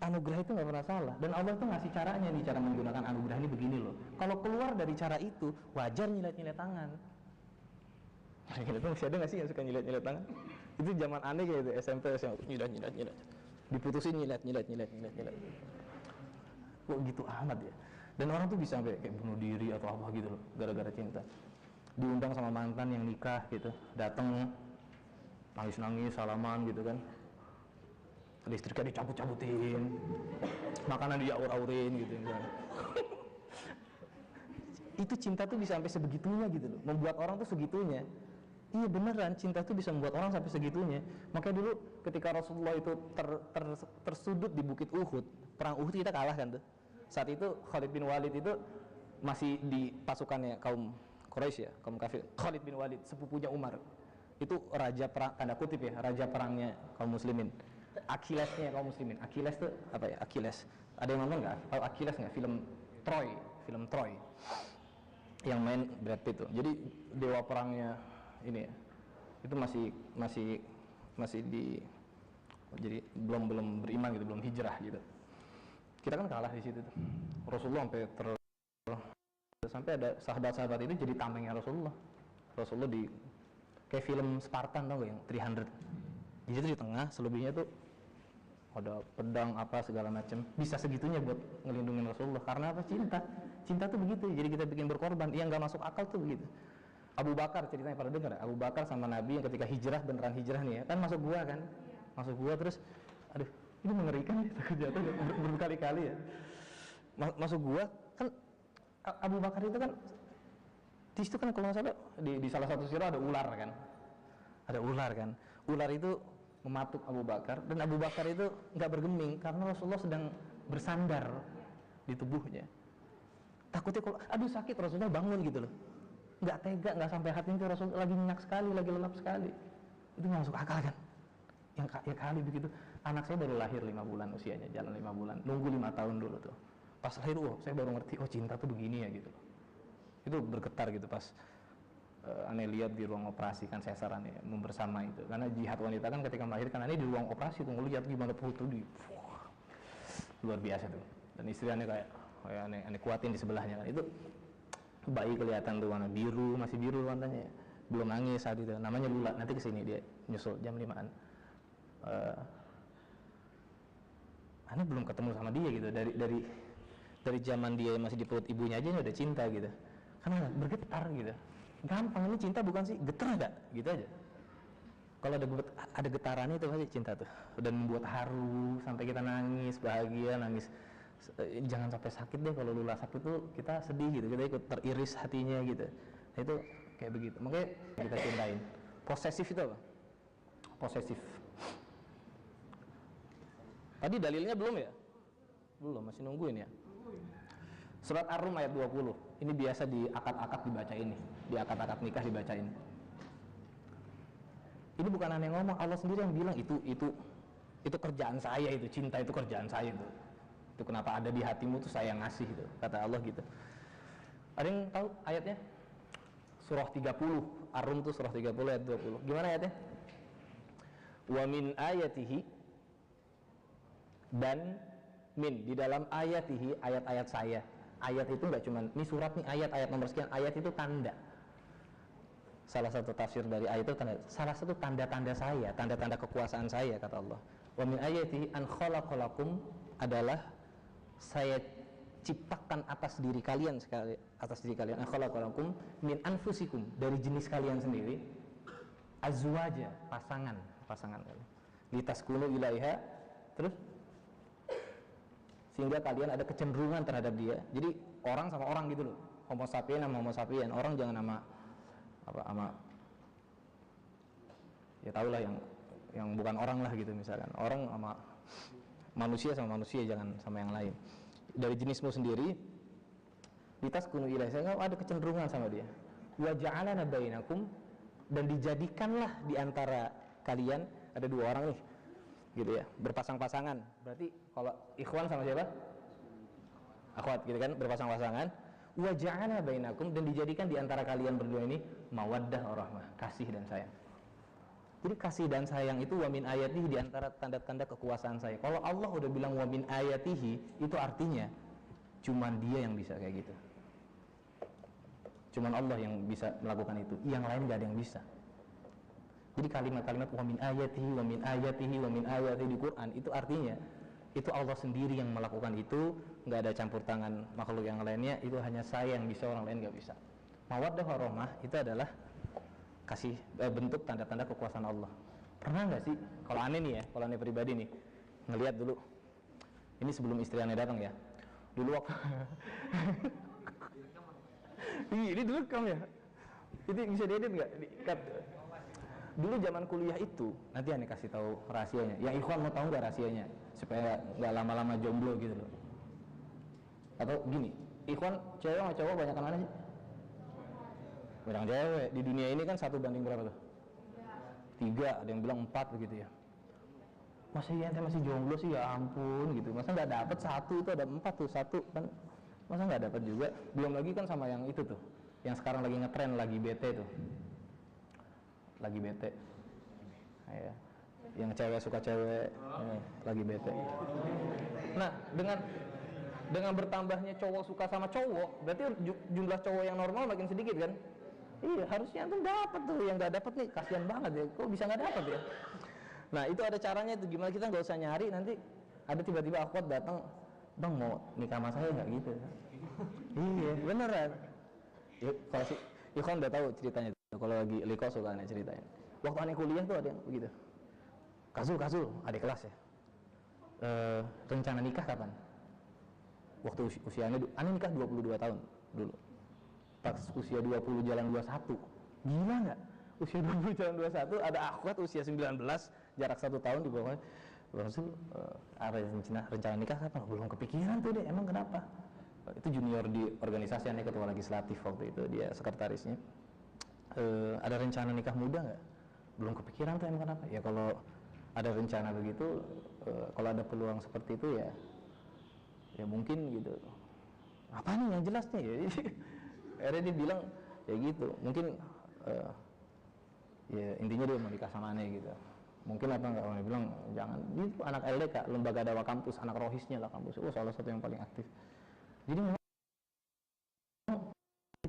anugerah itu nggak pernah salah dan Allah tuh ngasih caranya nih, cara menggunakan anugerah ini begini loh. Kalau keluar dari cara itu, wajar nyilet-nyilet tangan. Itu masih ada nggak sih yang suka nyilet-nyilet tangan? Itu zaman aneh kayak itu, SMP, SMA, nyilet. Diputusin nyilet. Kok gitu amat ya? Dan orang tuh bisa sampai kayak bunuh diri atau apa gitu loh, gara-gara cinta. Diundang sama mantan yang nikah gitu, datang nangis-nangis, salaman gitu kan. Listriknya dicabut-cabutin, makanan diaur-aurin gitu kan. Itu cinta tuh bisa sampai sebegitunya gitu loh, membuat orang tuh segitunya. Iya beneran, cinta tuh bisa membuat orang sampai segitunya. Makanya dulu ketika Rasulullah itu tersudut di Bukit Uhud, perang Uhud kita kalah kan tuh. Saat itu Khalid bin Walid itu masih di pasukannya kaum Quraisy ya, kaum kafir. Khalid bin Walid, sepupunya Umar. Itu raja perang, tanda kutip ya, raja perangnya kaum muslimin. Achillesnya kaum muslimin. Achilles tuh apa ya? Achilles. Ada yang nonton nggak? Tahu Achilles nggak? Film Troy. Yang main Brad Pitt tuh. Jadi dewa perangnya ini ya. Itu masih di, jadi belum beriman gitu, belum hijrah gitu. Kita kan kalah di situ tuh. Rasulullah sampai ada sahabat-sahabat itu jadi tamengnya Rasulullah di kayak film Spartan, tau gak yang 300. Di situ di tengah, selebihnya tuh ada pedang apa segala macam. Bisa segitunya buat ngelindungin Rasulullah. Karena apa? Cinta tuh begitu. Jadi kita bikin berkorban. Yang nggak masuk akal tuh begitu. Abu Bakar ceritanya pada dengar. Abu Bakar sama Nabi yang ketika hijrah, beneran hijrah nih ya, kan masuk gua kan. Masuk gua terus, aduh ini mengerikan ya, takut jatuh berkali-kali ya. Masuk gua kan Abu Bakar itu kan di situ kan kalau nggak salah di salah satu sirah ada ular kan, ular itu mematuk Abu Bakar, dan Abu Bakar itu nggak bergeming karena Rasulullah sedang bersandar di tubuhnya. Takutnya kalau aduh sakit, Rasulullah bangun gitu loh, nggak tega, nggak sampai hati itu Rasulullah lagi nyenyak sekali, lagi lelap sekali, itu nggak masuk akal kan. Yang kali begitu, anak saya baru lahir 5 bulan usianya, jalan 5 bulan, nunggu 5 tahun dulu tuh, pas lahir saya baru ngerti cinta tuh begini ya gitu loh. Itu bergetar gitu pas aneh lihat di ruang operasi kan, sesar aneh membersama itu, karena jihad wanita kan ketika melahirkan, aneh di ruang operasi tuh ngeliat gimana perut tuh luar biasa tuh, dan istri aneh kayak aneh kuatin di sebelahnya kan, itu bayi kelihatan tuh warna biru, masih biru warnanya, belum nangis saat itu, namanya Lula, nanti kesini dia nyusul jam 5-an. Aneh belum ketemu sama dia gitu, dari zaman dia masih di perut ibunya aja udah cinta gitu, karena bergetar gitu. Gampang, ini cinta bukan sih, getar enggak gitu aja. Kalau ada getarannya itu pasti cinta tuh, dan membuat haru sampai kita nangis, bahagia, nangis. Jangan sampai sakit deh, kalau Lula sakit tuh kita sedih gitu, kita ikut teriris hatinya gitu. Nah, itu kayak begitu, makanya kita cintain. Posesif itu apa? Posesif. Tadi dalilnya belum ya? Belum, masih nungguin ya. Surat Ar-Rum ayat 20. Ini biasa di akad-akad dibacain nih, di akad-akad nikah dibacain. Ini bukan aneh ngomong, Allah sendiri yang bilang itu kerjaan saya, itu cinta itu kerjaan saya itu. Itu kenapa ada di hatimu tuh saya ngasih itu, kata Allah gitu. Ada yang tahu ayatnya? Surah 30, Ar-Rum tuh surah 30 ayat 20. Gimana ayatnya? Wa min ayatihi, dan min di dalam ayatihi, ayat-ayat saya. Ayat itu enggak cuma ini surat nih, ayat nomor sekian, ayat itu tanda. Salah satu tafsir dari ayat itu tanda, salah satu tanda-tanda saya, tanda-tanda kekuasaan saya, kata Allah. Wa min ayatihi an khalaqalakum, adalah saya ciptakan atas diri kalian sekali, atas diri kalian, an khalaqalakum min anfusikum, dari jenis kalian sendiri, azwaja, pasangan kalian. Litaskunu ilaiha, terus sehingga kalian ada kecenderungan terhadap dia. Jadi orang sama orang gitu loh, homo sapien sama homo sapien, orang jangan sama ya tahulah yang bukan orang lah gitu, misalkan orang sama manusia, jangan sama yang lain. Dari jenismu sendiri, litaskunu ilaiha, sehingga ada kecenderungan sama dia. Wa ja'alana bainakum, dan dijadikanlah di antara kalian ada 2 orang nih gitu ya, berpasang-pasangan. Berarti kalau ikhwan sama siapa? Akhwat gitu kan, berpasang-pasangan. Wa ja'ala bainakum, dan dijadikan di antara kalian berdua ini mawaddah warahmah, kasih dan sayang. Jadi kasih dan sayang itu wa min ayatihi, di antara tanda-tanda kekuasaan saya. Kalau Allah udah bilang wa min ayatihi, itu artinya cuman dia yang bisa kayak gitu. Cuman Allah yang bisa melakukan itu, yang lain gak ada yang bisa. Jadi kalimat-kalimat wa min ayatihi wa min ayatihi wa min ayatihi di Quran itu artinya itu Allah sendiri yang melakukan itu, nggak ada campur tangan makhluk yang lainnya, itu hanya saya yang bisa, orang lain nggak bisa. Mawaddah warahmah itu adalah kasih, bentuk tanda-tanda kekuasaan Allah. Pernah nggak sih, kalau aneh nih ya, kalau aneh pribadi nih, ngelihat dulu, ini sebelum istri aneh datang ya, dulu waktu ini dulu kamu ya, itu bisa diedit nggak? Dulu zaman kuliah itu, nanti aneh kasih tahu rahasianya. Yang ikhwan mau tahu nggak rahasianya, supaya nggak lama-lama jomblo gitu loh. Atau gini, ikhwan cewek sama cowok banyakan mana sih? Banyak cewek. Di dunia ini kan 1 banding berapa tuh? 3, ada yang bilang 4 begitu ya. Masa iya ente masih jomblo sih, ya ampun gitu. Masa nggak dapet 1, itu ada 4 tuh, 1 kan? Masa nggak dapet juga? Belum lagi kan sama yang itu tuh, yang sekarang lagi ngetren, lagi bete tuh. Lagi bete, ya. Yang cewek suka cewek, ya, lagi bete. Nah, dengan bertambahnya cowok suka sama cowok, berarti jumlah cowok yang normal makin sedikit kan? Iya, harusnya tuh dapat tuh, yang nggak dapat nih kasihan banget ya. Kok bisa nggak dapat ya? Nah, itu ada caranya tuh, gimana kita nggak usah nyari, nanti ada tiba-tiba akhwat datang, bang mau nikah sama saya nggak gitu? Iya, beneran. Ya, kalau si Ikhwan udah tahu ceritanya. Kalau lagi liko suka aneh ceritain. Waktu aneh kuliah tuh ada yang begitu. Kasul, adik kelas ya. Rencana nikah kapan? Waktu usianya, aneh nikah 22 tahun. dulu. Pas usia 20 jalan 21. Gila nggak? Usia 20 jalan 21 ada akhwat usia 19, jarak 1 tahun di bawah. Rasul rencana nikah kapan? Belum kepikiran tuh deh, emang kenapa? Itu junior di organisasi, aneh ketua legislatif waktu itu, dia sekretarisnya. Ada rencana nikah muda nggak? Belum kepikiran tuh, emang kenapa? Ya kalau ada rencana begitu, kalau ada peluang seperti itu ya mungkin gitu. Apa nih yang jelas nih? Ya, akhirnya dia bilang ya gitu, mungkin ya intinya dia mau nikah sama aneh gitu. Mungkin apa enggak, orang bilang jangan, itu anak LDK, lembaga dakwah kampus, anak rohisnya lah kampus, salah satu yang paling aktif. Jadi memang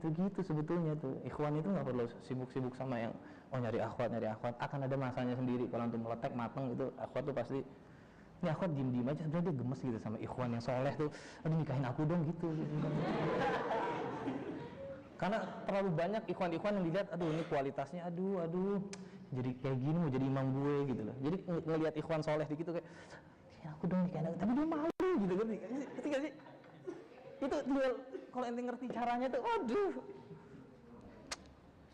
gitu sebetulnya tuh, ikhwan itu nggak perlu sibuk-sibuk sama yang nyari akhwat, akan ada masanya sendiri. Kalau untuk meletek mateng itu akhwat tuh pasti, ini akhwat diem aja, sebenarnya dia gemes gitu sama ikhwan yang soleh tuh, aduh nikahin aku dong gitu. Karena terlalu banyak ikhwan-ikhwan yang dilihat, aduh ini kualitasnya, aduh jadi kayak gini, mau jadi imam gue gitu loh. Jadi ngelihat ikhwan soleh di gitu kayak, aku dong nikahin aku, tapi dia malu gitu kan, ngerti gak sih? Itu tinggal, kalau ente ngerti caranya tuh, aduh.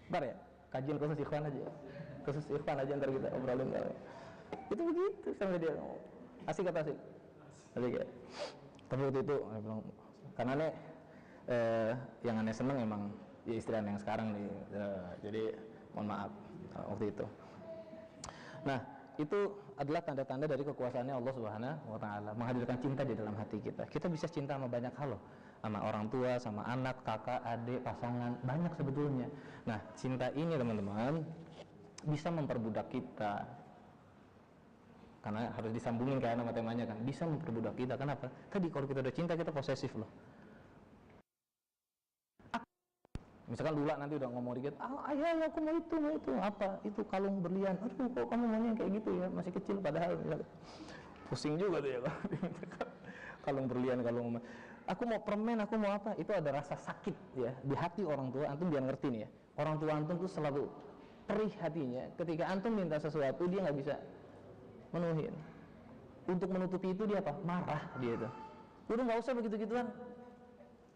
Bentar ya, kajian khusus ikhwan aja ntar kita obrolin kali. Itu begitu sampai dia ngomong, asik kata asik. Jadi kayak, tapi waktu itu, karena aneh, yang aneh seneng emang ya istri aneh yang sekarang nih, jadi mohon maaf waktu itu. Nah, itu adalah tanda-tanda dari kekuasaannya Allah Subhanahu wa Ta'ala, menghadirkan cinta di dalam hati kita. Kita bisa cinta sama banyak hal loh, sama orang tua, sama anak, kakak, adik, pasangan, banyak sebetulnya. Nah, cinta ini teman-teman bisa memperbudak kita, karena harus disambungin kayak nama temanya kan, bisa memperbudak kita. Kenapa? Tadi kalau kita udah cinta, kita posesif loh. Misalkan Lula nanti udah ngomong dikit, ayah aku mau itu, apa? Itu kalung berlian. Aduh, kok kamu maunya kayak gitu ya? Masih kecil padahal. Pusing juga tuh ya kalung berlian, aku mau permen, aku mau apa? Itu ada rasa sakit ya di hati orang tua. Antum biar ngerti nih ya. Orang tua antum tuh selalu perih hatinya ketika antum minta sesuatu dia nggak bisa menuhin. Untuk menutupi itu dia apa? Marah dia itu. Udah nggak usah begitu-gituan.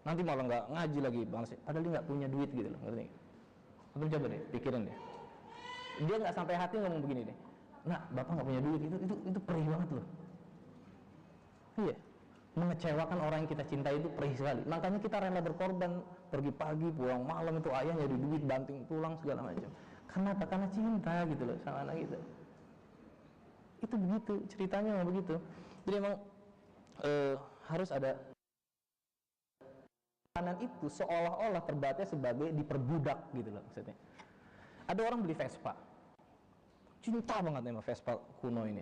Nanti malah nggak ngaji lagi bang, padahal dia nggak punya duit gitu loh, ngerti? Antum coba deh, pikirin deh. Dia nggak sampai hati ngomong begini deh. Nah, bapak nggak punya duit, itu perih banget loh. Iya, mengecewakan orang yang kita cintai itu perih sekali. Makanya kita rela berkorban, pergi pagi, pulang malam, itu ayah nyari duit, banting tulang segala macam. Kenapa? Karena cinta gitu loh sama anak kita. Itu begitu ceritanya, memang begitu. Jadi emang harus ada. Kanan itu seolah-olah terbaca sebagai diperbudak gitu loh maksudnya. Ada orang beli Vespa, cinta banget sama Vespa kuno ini,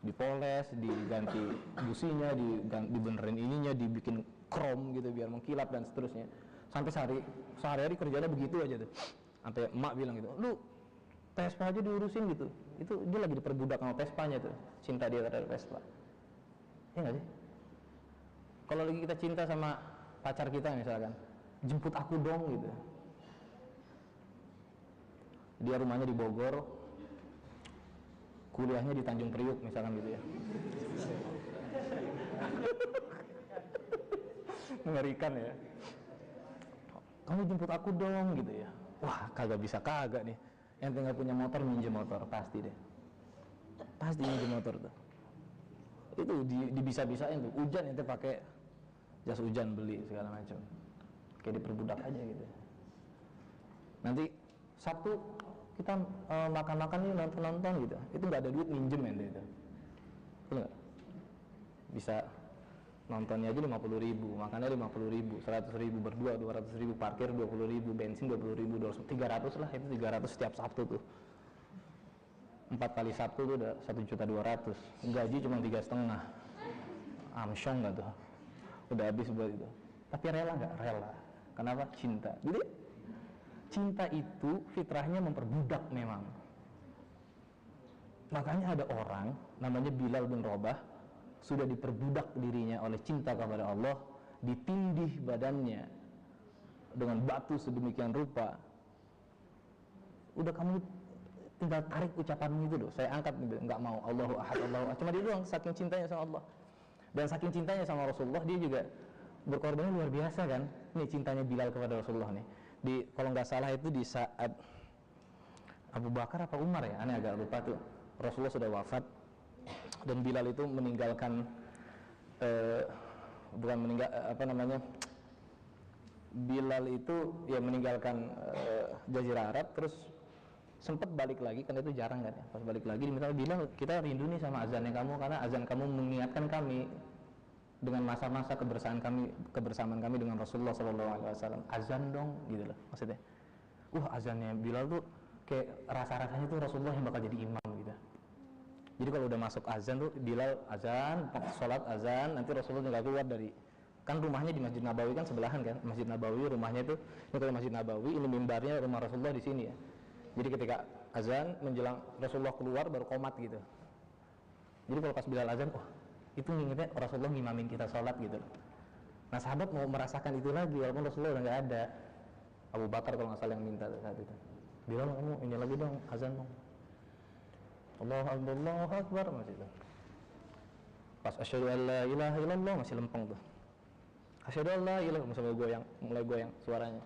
dipoles, diganti businya, dibenerin ininya, dibikin krom gitu biar mengkilap dan seterusnya. Sampai sehari-hari kerjanya begitu aja tuh. Sampai emak bilang gitu, lu Vespa aja diurusin gitu. Itu dia lagi diperbudak sama Vespanya tuh, cinta dia terhadap Vespa. Ya nggak sih? Kalau lagi kita cinta sama pacar kita misalkan, jemput aku dong gitu. Dia rumahnya di Bogor, kuliahnya di Tanjung Priuk misalkan gitu ya. Mengerikan ya. Kamu jemput aku dong gitu ya. Wah, kagak bisa kagak nih. Yang nggak punya motor minjem motor pasti deh. Pasti minjem motor tuh. Itu dibisa-bisain tuh. Hujan ente pakai jas hujan beli segala macam, kayak diperbudak aja gitu. Nanti Sabtu kita makan-makan nih, nonton-nonton gitu, itu nggak ada duit minjem ente itu, betul nggak? Bisa nontonnya aja 50.000, makannya 50.000, 100.000 berdua, 200.000, parkir 20.000, bensin 20.000, 300 lah, itu 300 setiap Sabtu tuh. 4 kali Sabtu tuh udah 1.200.000, gaji cuma 3,5, amsyong nggak tuh? Udah habis buat itu. Tapi rela nggak? Rela. Kenapa? Cinta. Jadi cinta itu fitrahnya memperbudak memang. Makanya ada orang namanya Bilal bin Rabah, sudah diperbudak dirinya oleh cinta kepada Allah, ditindih badannya dengan batu sedemikian rupa. Udah kamu tinggal tarik ucapanmu itu loh, saya angkat nggak mau, Allahu Ahad, Allahu Ahad. Cuma dia doang, saking cintanya sama Allah. Dan saking cintanya sama Rasulullah, dia juga berkorbannya luar biasa kan. Ini cintanya Bilal kepada Rasulullah nih. Kalau nggak salah itu di saat Abu Bakar apa Umar ya, aneh agak lupa tuh. Rasulullah sudah wafat dan Bilal itu meninggalkan Bilal itu ya meninggalkan Jazirah Arab, terus sempat balik lagi, kan itu jarang kan ya. Pas balik lagi diminta, Bilal, kita rindu nih sama azannya kamu, karena azan kamu mengingatkan kami dengan masa-masa kebersamaan kami dengan Rasulullah SAW. Azan dong, gitu loh maksudnya. Azannya Bilal tuh kayak rasa-rasanya tuh Rasulullah yang bakal jadi imam gitu. Jadi kalau udah masuk azan tuh Bilal azan, sholat azan, nanti Rasulullah tinggal keluar dari, kan rumahnya di Masjid Nabawi kan sebelahan kan, Masjid Nabawi rumahnya itu, ini kalau Masjid Nabawi, ini mimbarnya rumah Rasulullah di sini ya. Jadi ketika azan menjelang Rasulullah keluar baru qomat gitu. Jadi kalau pas Bilal azan, itu ngingetnya Rasulullah ngimamin kita sholat gitu. Nah sahabat mau merasakan itu lagi walaupun Rasulullah udah nggak ada. Abu Bakar kalau nggak salah yang minta saat itu. Bilal, kamu ini lagi dong, azan dong. Allahu Akbar masih itu. Pas asyhadu an la ilaha illallah masih lempeng tuh. Asyhadu an la ilaha, mulai goyang suaranya.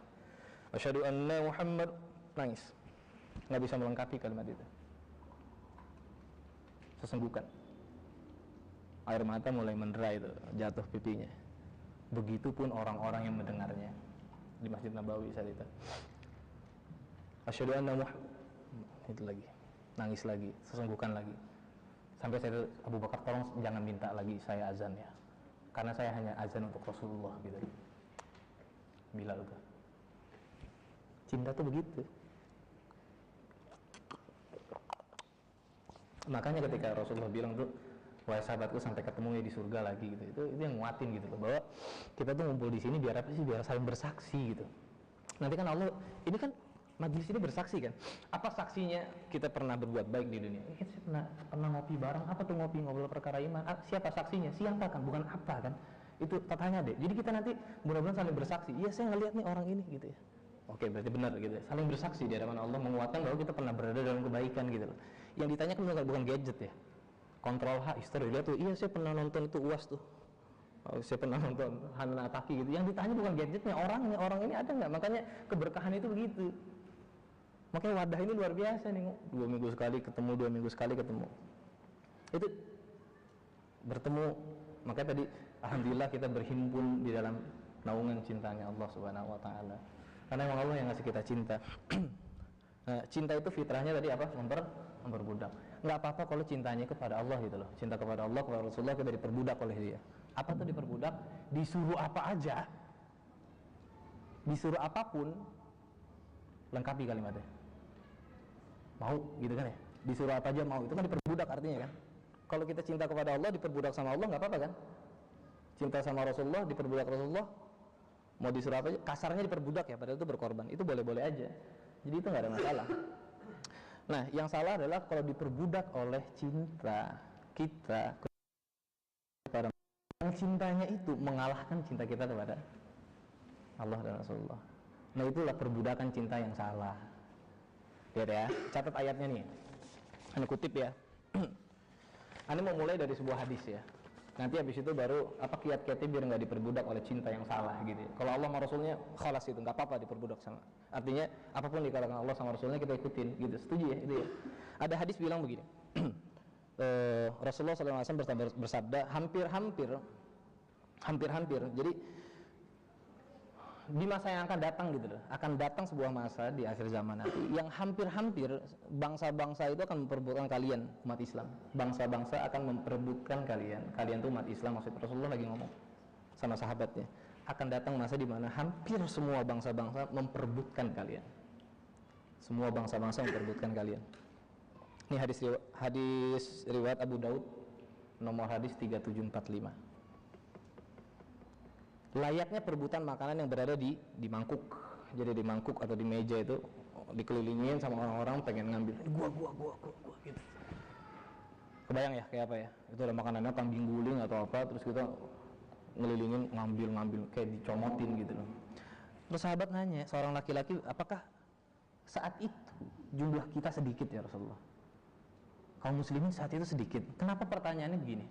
Asyhadu anna Muhammad, nangis. Nggak bisa melengkapi kalimat itu. Sesenggukan. Air mata mulai menderai itu, jatuh pipinya. Begitupun orang-orang yang mendengarnya di Masjid Nabawi saat itu. Asyhadu anna Muhammad, itu lagi. Nangis lagi, sesenggukan lagi. Sampai saya Abu Bakar, tolong jangan minta lagi saya azan ya, karena saya hanya azan untuk Rasulullah gitu. Bilal tuh cinta tuh begitu. Makanya ketika Rasulullah bilang tuh, wahai sahabatku sampai ketemu di surga lagi gitu, itu yang nguatin gitu loh, bahwa kita tuh ngumpul di sini biar apa sih, biar saling bersaksi gitu. Nanti kan Allah, ini kan majelis ini bersaksi kan. Apa saksinya? Kita pernah berbuat baik di dunia. Kita pernah ngopi bareng. Apa tuh ngopi, ngobrol perkara iman? Siapa saksinya? Siapa kan? Bukan apa kan? Itu tanya deh. Jadi kita nanti mudah-mudahan saling bersaksi. Iya, saya ngeliat nih orang ini gitu ya. Oke, berarti benar gitu ya. Saling bersaksi di hadapan Allah, menguatkan bahwa kita pernah berada dalam kebaikan gitu loh. Yang ditanyakan bukan gadget ya. Kontrol H, history dia tuh. Iya, saya pernah nonton itu UAS tuh. Saya pernah nonton Hana Ataki gitu. Yang ditanya bukan gadgetnya, orangnya. Orang ini ada nggak? Makanya keberkahan itu begitu. Makanya wadah ini luar biasa nih, 2 minggu sekali ketemu, 2 minggu sekali ketemu. Itu bertemu, makanya tadi alhamdulillah kita berhimpun di dalam naungan cintanya Allah Subhanahu wa taala. Karena memang Allah yang ngasih kita cinta. Nah, cinta itu fitrahnya tadi apa? Memperbudak. Enggak apa-apa kalau cintanya kepada Allah gitu loh. Cinta kepada Allah, kepada Rasulullah, kita diperbudak oleh dia. Apa tuh diperbudak? Disuruh apa aja, disuruh apapun, lengkapi kalimatnya. Mau gitu kan ya, disuruh apa aja mau, itu kan diperbudak artinya kan. Kalau kita cinta kepada Allah, diperbudak sama Allah, nggak apa-apa kan. Cinta sama Rasulullah, diperbudak Rasulullah, mau disuruh apa aja, kasarnya diperbudak ya, padahal itu berkorban, itu boleh-boleh aja, jadi itu nggak ada masalah. Nah yang salah adalah kalau diperbudak oleh cinta kita kepada yang cintanya itu mengalahkan cinta kita kepada Allah dan Rasulullah. Nah itulah perbudakan cinta yang salah. Lihat ya, catat ayatnya nih. Anda kutip ya. Anda mau mulai dari sebuah hadis ya. Nanti habis itu baru kiat-kiatnya biar nggak diperbudak oleh cinta yang salah gitu. Kalau Allah sama Rasulnya khalas itu, nggak apa-apa diperbudak sama. Artinya apapun dikatakan Allah sama Rasulnya kita ikutin gitu. Setuju ya itu ya. Ada hadis bilang begini. Rasulullah SAW bersabda, hampir-hampir. Jadi di masa yang akan datang gitu loh, akan datang sebuah masa di akhir zaman nanti yang hampir-hampir bangsa-bangsa itu akan memperebutkan kalian umat Islam. Bangsa-bangsa akan memperebutkan kalian tuh umat Islam, maksud Rasulullah lagi ngomong sama sahabatnya. Akan datang masa di mana hampir semua bangsa-bangsa memperebutkan kalian. Semua bangsa-bangsa memperebutkan kalian. Ini hadis riwayat Abu Daud, nomor hadis 3745. Layaknya perebutan makanan yang berada di mangkuk. Jadi di mangkuk atau di meja itu dikelilingin sama orang-orang pengen ngambil. Gua gitu. Kebayang ya kayak apa ya? Itu ada makanannya kambing guling atau apa, terus kita ngelilingin ngambil kayak dicomotin gitu loh. Terus sahabat nanya, seorang laki-laki, apakah saat itu jumlah kita sedikit ya Rasulullah? Kaum muslimin saat itu sedikit. Kenapa pertanyaannya begini?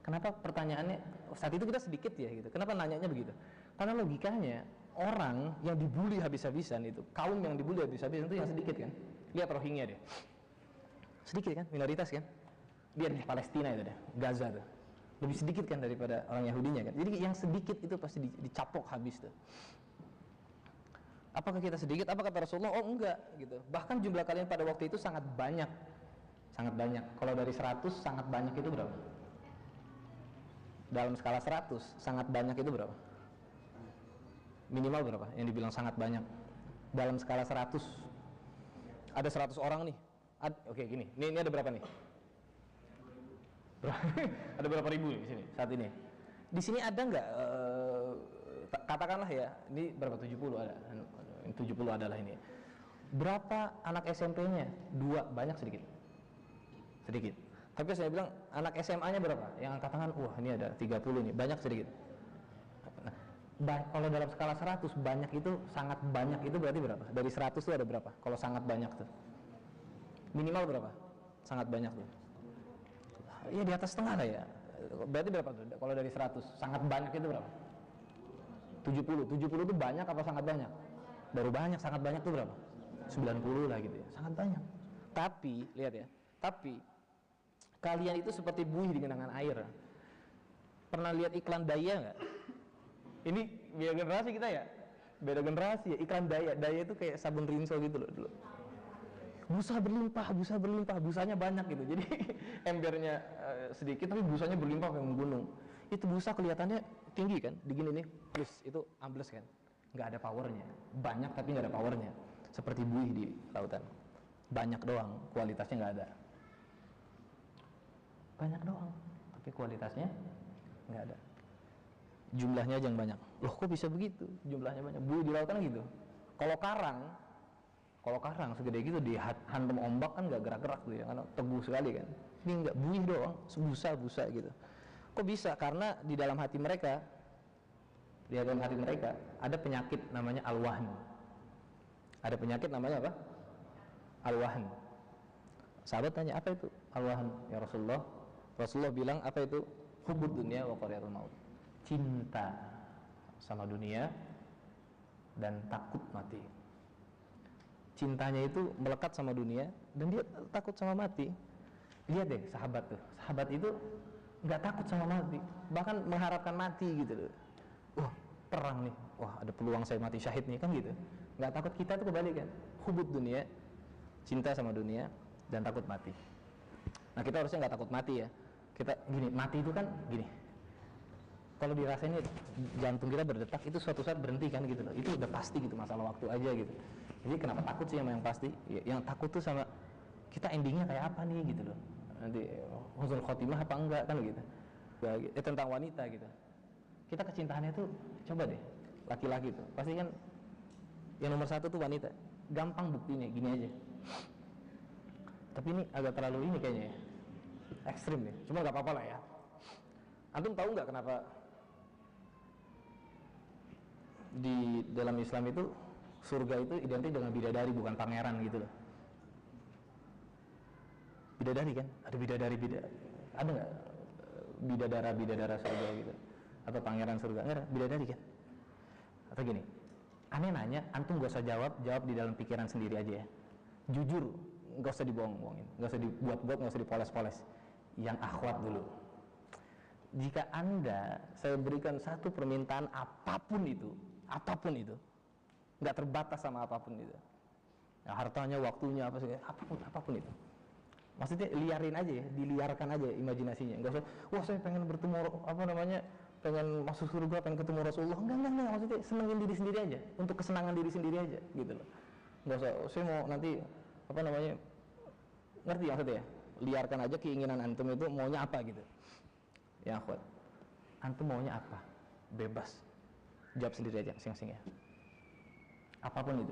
Kenapa pertanyaannya saat itu kita sedikit ya gitu? Kenapa nanyanya begitu? Karena logikanya orang yang dibully habis-habisan itu, kaum yang dibully habis-habisan itu yang sedikit kan? Lihat Rohingya deh, sedikit kan, minoritas kan? Lihat di Palestina itu deh, Gaza tuh, lebih sedikit kan daripada orang Yahudinya kan? Jadi yang sedikit itu pasti dicapok habis tuh. Apakah kita sedikit? Apa kata Rasulullah? Oh enggak gitu. Bahkan jumlah kalian pada waktu itu sangat banyak, sangat banyak. Kalau dari 100 sangat banyak itu berapa? Dalam skala 100 sangat banyak itu berapa? Minimal berapa yang dibilang sangat banyak? Dalam skala 100 ada 100 orang nih. Oke gini, ini ada berapa nih? Ada berapa ribu nih di sini saat ini? Di sini ada nggak? Katakanlah ya, ini berapa? 70 ada. 70 adalah ini. Berapa anak SMP-nya? 2, banyak sedikit? Sedikit. Tapi saya bilang anak SMA-nya berapa? Yang angkat tangan, wah ini ada 30 nih, banyak sedikit. Nah, kalau dalam skala 100 banyak itu, sangat banyak itu berarti berapa? Dari 100 itu ada berapa? Kalau sangat banyak tuh. Minimal berapa? Sangat banyak tuh. Ya di atas setengah lah ya. Berarti berapa tuh? Kalau dari 100 sangat banyak itu berapa? 70 itu banyak apa sangat banyak? Baru banyak, sangat banyak itu berapa? 90 lah gitu ya. Sangat banyak. Tapi, lihat ya. Tapi kalian itu seperti buih di genangan air. Pernah lihat iklan Daya nggak? Ini beda generasi kita ya. Beda generasi ya. Iklan Daya. Daya itu kayak sabun rinso gitu loh dulu. Busa berlimpah, busanya banyak gitu. Jadi embernya sedikit tapi busanya berlimpah kayak menggunung. Itu busa kelihatannya tinggi kan, digini nih, plus itu ambles kan. Nggak ada powernya. Banyak tapi nggak ada powernya. Seperti buih di lautan. Banyak doang, kualitasnya nggak ada. Banyak doang, tapi kualitasnya nggak ada. Jumlahnya aja yang banyak. Loh kok bisa begitu? Jumlahnya banyak. Buih di lautan gitu. Kalau karang segede gitu dihantam ombak kan nggak gerak-gerak tuh ya, karena teguh sekali kan. Ini nggak, buih doang, busa gitu. Kok bisa? Karena di dalam hati mereka, ada penyakit namanya al-wahn. Ada penyakit namanya apa? Al-wahn. Sahabat tanya, apa itu al-wahn ya Rasulullah? Rasulullah bilang, apa itu? Hubbud dunya wa qariyatul maut. Cinta sama dunia dan takut mati. Cintanya itu melekat sama dunia dan dia takut sama mati. Lihat deh sahabat tuh. Sahabat itu nggak takut sama mati, bahkan mengharapkan mati gitu loh. Wah, perang nih. Wah, ada peluang saya mati syahid nih kan gitu. Nggak takut. Kita tuh kebalikan. Hubbud dunia, cinta sama dunia dan takut mati. Nah, kita harusnya nggak takut mati ya. Kita gini, mati itu kan gini. Kalau dirasain jantung kita berdetak itu suatu saat berhenti kan gitu loh. Itu udah pasti gitu, masalah waktu aja gitu. Jadi kenapa takut sih sama yang pasti? Ya, yang takut tuh sama kita endingnya kayak apa nih gitu loh. Nanti husnul khotimah apa enggak kan gitu. Tentang wanita gitu. Kita kecintaannya tuh coba deh laki-laki tuh pasti kan yang nomor 1 tuh wanita. Gampang buktinya gini aja. Tapi ini agak terlalu ini kayaknya ya. Ekstrim nih. Cuma nggak apa-apa lah ya. Antum tahu nggak kenapa di dalam Islam itu surga itu identik dengan bidadari bukan pangeran gitu loh. Bidadari kan? Ada bidadari ada nggak bidadara surga gitu? Atau pangeran surga? Enggak ada, bidadari kan? Atau gini, aneh nanya, antum gak usah jawab di dalam pikiran sendiri aja ya. Jujur, gak usah dibohong-bohongin, gak usah dibuat-buat, gak usah dipoles-poles. Yang akhwat dulu. Jika Anda, saya berikan satu permintaan apapun itu, nggak terbatas sama apapun itu, ya, hartanya, waktunya, apapun itu, maksudnya liarin aja ya, diliarkan aja imajinasinya, nggak usah, wah saya pengen bertemu, pengen masuk surga, pengen ketemu Rasulullah, enggak, maksudnya senengin diri sendiri aja, untuk kesenangan diri sendiri aja, gitu loh, nggak usah, saya mau nanti, ngerti maksudnya ya, liarkan aja keinginan antum itu maunya apa gitu. Ya akhwat, antum maunya apa? Bebas. Jawab sendiri aja masing-masing ya. Apapun itu.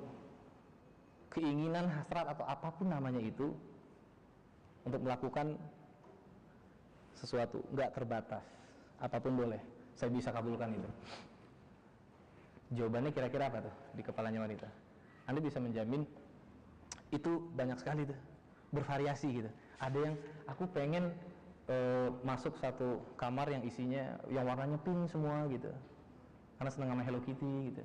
Keinginan, hasrat atau apapun namanya itu untuk melakukan sesuatu, enggak terbatas. Apapun boleh. Saya bisa kabulkan itu. Jawabannya kira-kira apa tuh di kepalanya wanita? Anda bisa menjamin itu banyak sekali tuh. Bervariasi gitu. Ada yang aku pengen masuk satu kamar yang isinya yang warnanya pink semua gitu, karena seneng sama Hello Kitty gitu.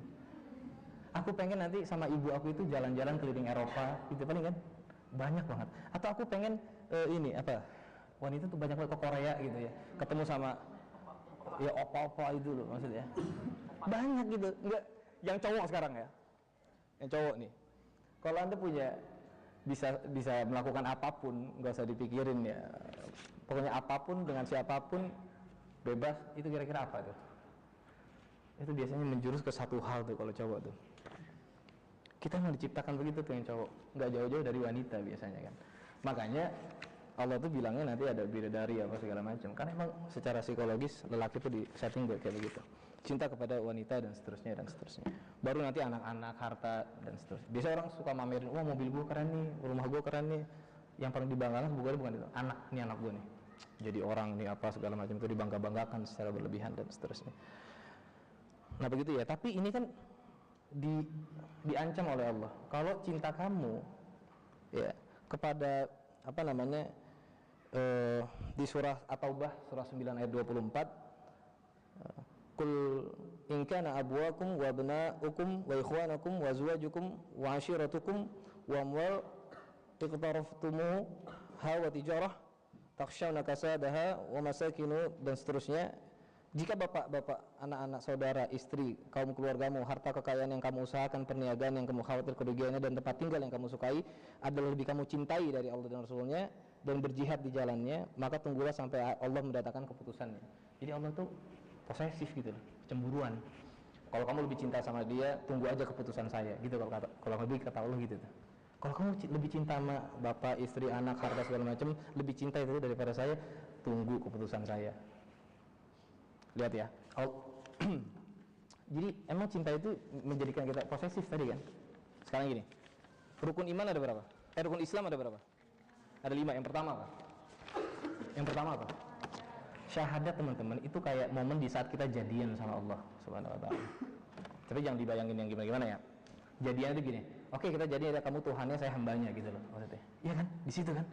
Aku pengen nanti sama ibu aku itu jalan-jalan keliling Eropa gitu paling kan, banyak banget. Atau aku pengen wanita tuh banyak banget ke Korea gitu ya, ketemu sama ya opa-opa itu loh maksudnya, banyak gitu. Enggak, yang cowok sekarang ya, yang cowok nih, kalau anda punya bisa melakukan apapun, nggak usah dipikirin ya, pokoknya apapun dengan siapapun bebas, itu kira-kira apa tuh? Itu biasanya menjurus ke satu hal tuh kalau cowok tuh. Kita memang diciptakan begitu tuh yang cowok, nggak jauh-jauh dari wanita biasanya kan. Makanya Allah tuh bilangnya nanti ada bidadari apa segala macam, karena emang secara psikologis lelaki tuh di setting buat kayak begitu, cinta kepada wanita dan seterusnya dan seterusnya. Baru nanti anak-anak, harta dan seterusnya. Biasa orang suka mamerin, wah mobil gue keren nih, rumah gue keren nih. Yang paling dibanggakan bukan itu, anak gue nih, jadi orang nih apa segala macam, itu dibangga-banggakan secara berlebihan dan seterusnya. Nah begitu ya, tapi ini kan diancam oleh Allah. Kalau cinta kamu ya kepada di surah At-Taubah surah 9 ayat 24, Qul in kana abwakum wa abna'ukum wa ikhwanakum wa azwajukum wa ashiratukum wa amwal iqtaraftumuha wa tijarah takhshawna kasadaha wa masakinu dan seterusnya. Jika bapak-bapak, anak-anak, saudara, istri, kaum keluargamu, harta kekayaan yang kamu usahakan, perniagaan yang kamu khawatir kerugiannya, dan tempat tinggal yang kamu sukai adalah lebih kamu cintai dari Allah dan Rasulnya, dan berjihad di jalannya, maka tunggulah sampai Allah mendatangkan keputusannya. Jadi Allah tuh posesif gitu loh, cemburuan. Kalau kamu lebih cinta sama dia, tunggu aja keputusan saya gitu. Kalau lebih kata Allah gitu tuh. Kalau kamu lebih cinta sama bapak, istri, anak, harta segala macam, lebih cinta itu daripada saya, tunggu keputusan saya. Lihat ya. Jadi emang cinta itu menjadikan kita posesif tadi kan. Sekarang gini, rukun iman ada berapa? Rukun Islam ada berapa? Ada 5. Yang pertama apa? Syahadat teman-teman, itu kayak momen di saat kita jadian sama Allah Subhanahu wa taala. Tapi jangan dibayangin yang gimana-gimana ya. Jadian itu gini, oke kita jadian, ya kamu Tuhannya, saya hambanya gitu loh maksudnya. Iya kan? Di situ kan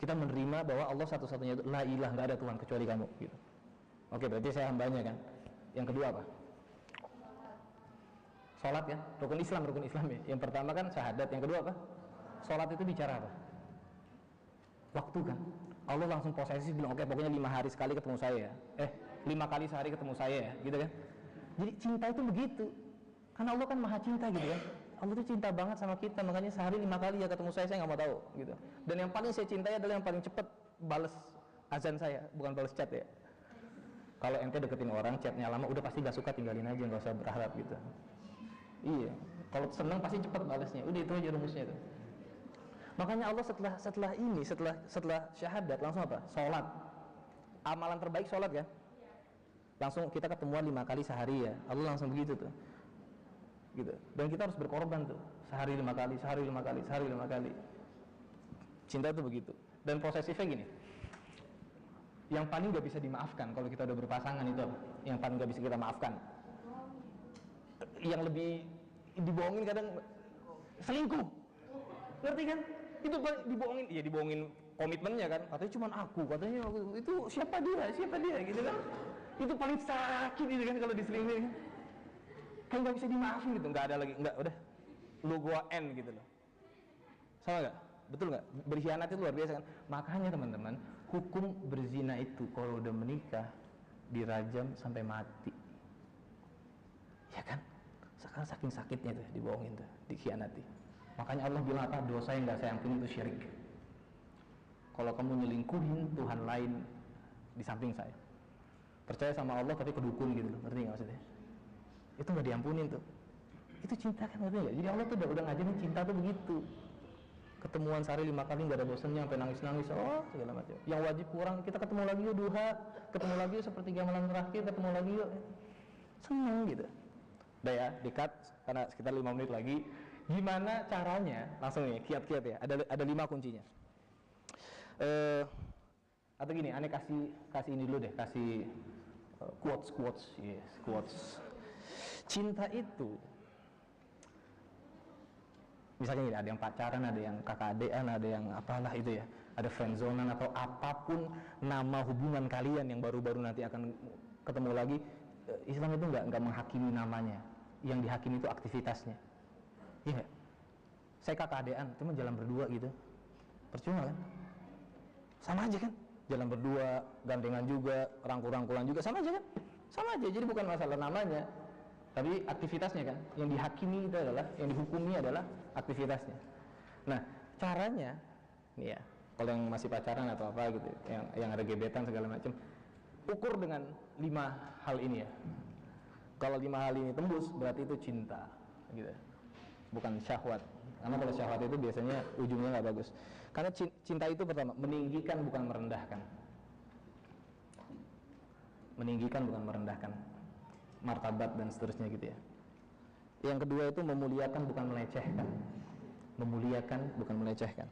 kita menerima bahwa Allah satu-satunya, la ilah, enggak ada Tuhan kecuali kamu gitu. Oke, berarti saya hambanya kan. Yang kedua apa? Salat kan? Rukun Islam ya. Yang pertama kan syahadat, yang kedua apa? Salat itu bicara apa? Waktu kan. Allah langsung posesif bilang, oke pokoknya 5 hari sekali ketemu saya ya. 5 kali sehari ketemu saya ya, gitu kan. Jadi cinta itu begitu. Karena Allah kan maha cinta gitu kan. Allah tuh cinta banget sama kita, makanya sehari 5 kali ya ketemu saya nggak mau tahu gitu. Dan yang paling saya cintai adalah yang paling cepat balas azan saya, bukan balas chat ya. Kalau ente deketin orang, chatnya lama, udah pasti gak suka, tinggalin aja, gak usah berharap gitu. Iya, kalau senang pasti cepat balasnya. Udah itu aja rumusnya itu. Makanya Allah setelah syahadat langsung apa? Sholat. Amalan terbaik sholat kan? Langsung kita ketemuan 5 kali sehari ya. Allah langsung begitu tuh. Gitu. Dan kita harus berkorban tuh. Sehari 5 kali. Cinta itu begitu. Dan posesifnya gini. Yang paling gak bisa dimaafkan kalau kita udah berpasangan itu apa? Yang paling gak bisa kita maafkan, yang lebih dibohongin kadang, selingkuh. Ngerti kan? Itu dibohongin, ya dibohongin komitmennya kan. Katanya cuma aku, katanya itu siapa dia gitu kan. Itu paling sakit itu kan kalau diselingkuhin kan. Kan gak bisa dimaafin gitu, gak ada lagi, enggak, udah lu gua end gitu loh. Sama gak? Betul nggak? Berkhianat itu luar biasa kan. Makanya teman-teman, hukum berzina itu kalau udah menikah dirajam sampai mati. Ya kan? Sekarang saking sakitnya tuh dibohongin tuh, dikhianati. Makanya Allah bilang apa? Dosa yang nggak saya ampuni itu syirik. Kalau kamu nyelingkuhin Tuhan lain di samping saya, percaya sama Allah tapi kedukun gitu loh, ngerti nggak maksudnya? Itu nggak diampunin tuh. Itu cinta kan, ngerti nggak? Jadi Allah tuh udah ngajarin cinta tuh begitu. Ketemuan sehari 5 kali nggak ada bosannya, sampai nangis-nangis, segala macam. Yang wajib kurang, kita ketemu lagi yuk duha, ketemu lagi yuk sepertiga malam terakhir, ketemu lagi yuk, seneng gitu. Udah ya, dekat karena sekitar 5 menit lagi. Gimana caranya? Langsung nih, kiat-kiat ya. Ada 5 kuncinya. Atau gini, aneh kasih ini dulu deh, kasih quotes. Cinta itu, misalnya gini, ada yang pacaran, ada yang kakak adean, ada yang apalah itu ya. ada friendzonan atau apapun nama hubungan kalian yang baru-baru nanti akan ketemu lagi, Islam itu nggak menghakimi namanya, yang dihakimi itu aktivitasnya. Iya, saya kakak adean, cuma jalan berdua gitu, percuma kan? Sama aja kan? Jalan berdua, gandengan juga, rangkul-rangkulan juga, sama aja kan? Sama aja, jadi bukan masalah namanya, tapi aktivitasnya kan? Yang dihakimi itu adalah, yang dihukumi adalah aktivitasnya. Nah, caranya, nih ya, kalau yang masih pacaran atau apa gitu, yang ada gebetan segala macam, ukur dengan 5 hal ini ya. Kalau 5 hal ini tembus, berarti itu cinta, gitu. Bukan syahwat. Karena kalau syahwat itu biasanya ujungnya nggak bagus. Karena cinta itu pertama, meninggikan bukan merendahkan. Meninggikan bukan merendahkan. Martabat dan seterusnya gitu ya. Yang kedua itu memuliakan bukan melecehkan. Memuliakan bukan melecehkan.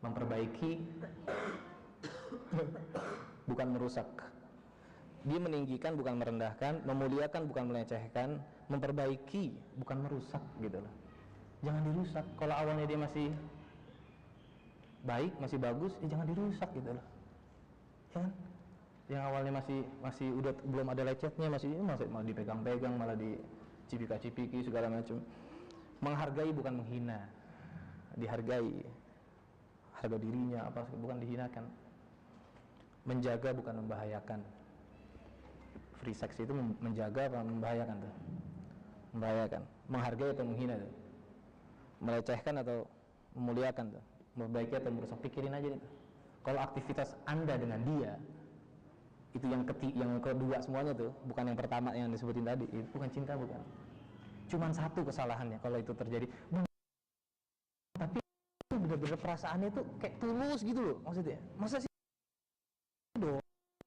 Memperbaiki bukan merusak. Dia meninggikan bukan merendahkan, memuliakan bukan melecehkan, memperbaiki bukan merusak gitu loh. Jangan dirusak. Kalau awalnya dia masih baik, masih bagus, jangan dirusak gitu loh. Ya kan? Yang awalnya masih udah belum ada lecetnya, masih malah dipegang-pegang, malah dicipika-cipiki segala macam. Menghargai bukan menghina. Dihargai. Harga dirinya apa bukan dihinakan. Menjaga bukan membahayakan. Free sex itu menjaga apa membahayakan tuh? Membahayakan. Menghargai atau menghina tuh? Melecehkan atau memuliakan tuh? Memperbaiki atau merusak? Pikirin aja itu. Kalau aktivitas Anda dengan dia itu yang kedua semuanya tuh, bukan yang pertama yang disebutin tadi, itu bukan cinta, bukan. Cuman satu kesalahannya kalau itu terjadi. Tapi bener-bener perasaannya tuh kayak tulus gitu loh, maksudnya. Masa sih dong?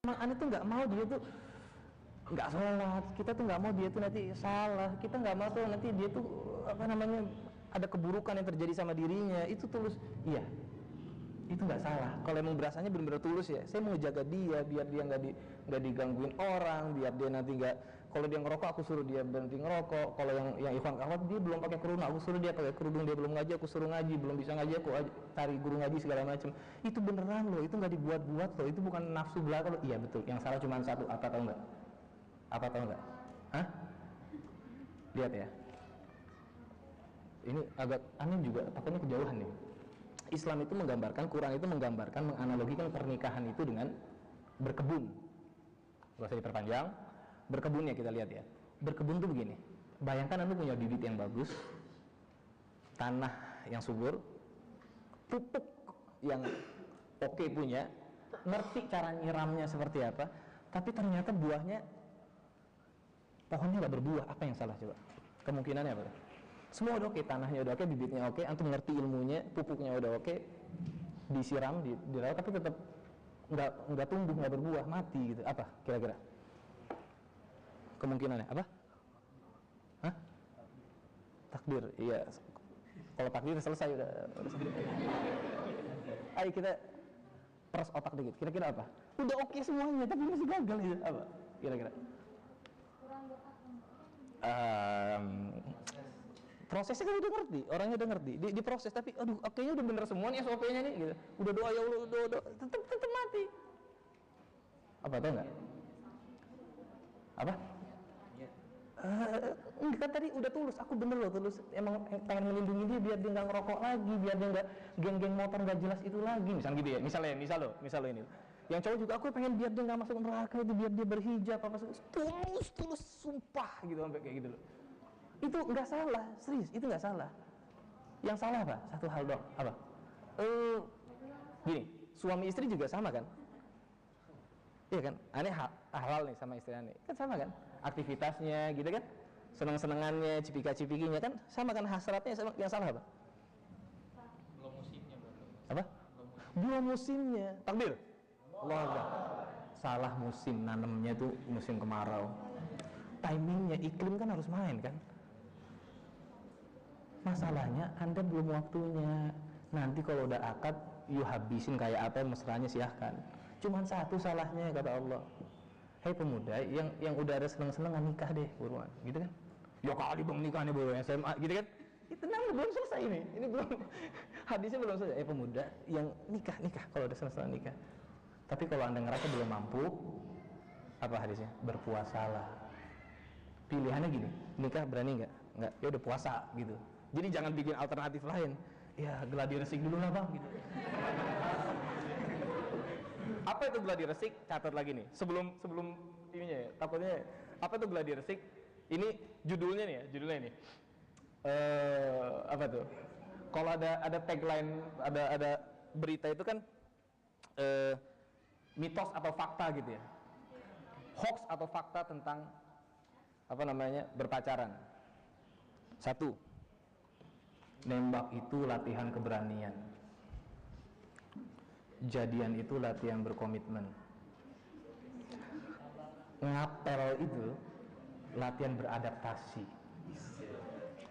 Emang Anda tuh nggak mau dia tuh nggak sholat, kita tuh nggak mau dia tuh nanti salah, kita nggak mau tuh nanti dia tuh apa namanya ada keburukan yang terjadi sama dirinya, itu tulus, iya, itu nggak salah. Kalau emang berasanya benar-benar tulus ya, saya mau jaga dia biar dia nggak digangguin orang, biar dia nanti nggak, kalau dia ngerokok aku suruh dia berhenti ngerokok, kalau yang ikhwan kawan dia belum pakai kerudung aku suruh dia pakai kerudung, dia belum ngaji aku suruh ngaji, belum bisa ngaji aku cari guru ngaji segala macam. Itu beneran loh, itu nggak dibuat-buat loh, itu bukan nafsu belaka loh. Iya betul, yang salah cuma satu, apa tahu nggak? Apa tahu nggak? Hah? Lihat ya. Ini agak aneh juga, takutnya kejauhan nih. Islam itu menggambarkan, Quran itu menggambarkan, menganalogikan pernikahan itu dengan berkebun. Gak usah diperpanjang. Berkebunnya kita lihat ya. Berkebun tuh begini. Bayangkan Anda punya bibit yang bagus, tanah yang subur, pupuk yang oke punya, ngerti cara nyiramnya seperti apa, tapi ternyata buahnya pohonnya nggak berbuah. Apa yang salah coba? Kemungkinannya apa? Semua udah oke, tanahnya udah oke, bibitnya oke, antum ngerti ilmunya, pupuknya udah oke, disiram, dirawat, tapi tetap nggak tumbuh, nggak berbuah, mati gitu. Apa kira-kira? Kemungkinannya apa? Hah? Takdir, iya. Kalau takdir selesai udah selesai. Ayo kita peras otak dikit. Kira-kira apa? Udah oke semuanya, tapi masih gagal ya. Apa? Kira-kira? Prosesnya kan udah ngerti, orangnya udah ngerti, diproses, tapi aduh, kayaknya udah bener semua nih SOP-nya nih, gitu. Udah doa ya Allah, doa, tetep mati. Apa tau nggak? Apa? Enggak kan tadi udah tulus, aku bener loh tulus, emang pengen melindungi dia biar dia nggak ngerokok lagi, biar dia nggak geng-geng motor nggak jelas itu lagi, misal gitu ya, misal lo ini. Yang cowok juga aku pengen biar dia nggak masuk neraka itu, biar dia berhijab apa tulus sumpah gitu sampai kayak gitu loh. Itu nggak salah, serius itu nggak salah. Yang salah apa? Satu hal dong, apa? Gini, suami istri juga sama kan? Iya kan? Aneh halal nih sama istri aneh, kan sama kan? Aktivitasnya gitu kan? Seneng-senengannya, cipika-cipikinya kan? Sama kan hasratnya sama. Yang salah apa? Belum musimnya baru. Apa? Belum musimnya. Takbir. Allah Akbar. Salah musim, nanamnya tuh musim kemarau. Timingnya, iklim kan harus main kan? Masalahnya Anda belum waktunya. Nanti kalau udah akad, you habisin kayak apa mesranya silahkan. Cuman satu salahnya kata Allah. Hei pemuda yang udah ada seneng-senengan nikah deh buruan, gitu kan? Ya kali bang nikah nih baru SMA, gitu kan? Tenang, belum selesai ini belum hadisnya belum selesai. Pemuda yang nikah kalau udah selesai nikah. Tapi kalau anda ngerasa belum mampu, apa hadisnya? Berpuasalah. Pilihannya gini, nikah berani nggak, ya udah puasa gitu. Jadi jangan bikin alternatif lain. Ya gladi resik dulu lah bang gitu. Apa itu gladi resik? Catat lagi nih. Sebelum ininya ya, takutnya apa itu gladi resik? Ini judulnya nih ya, ini. Apa tuh? Kalau ada tagline, ada berita itu kan mitos atau fakta gitu ya. Hoax atau fakta tentang berpacaran. 1. Nembak itu latihan keberanian. Jadian itu latihan berkomitmen. Ngapel itu latihan beradaptasi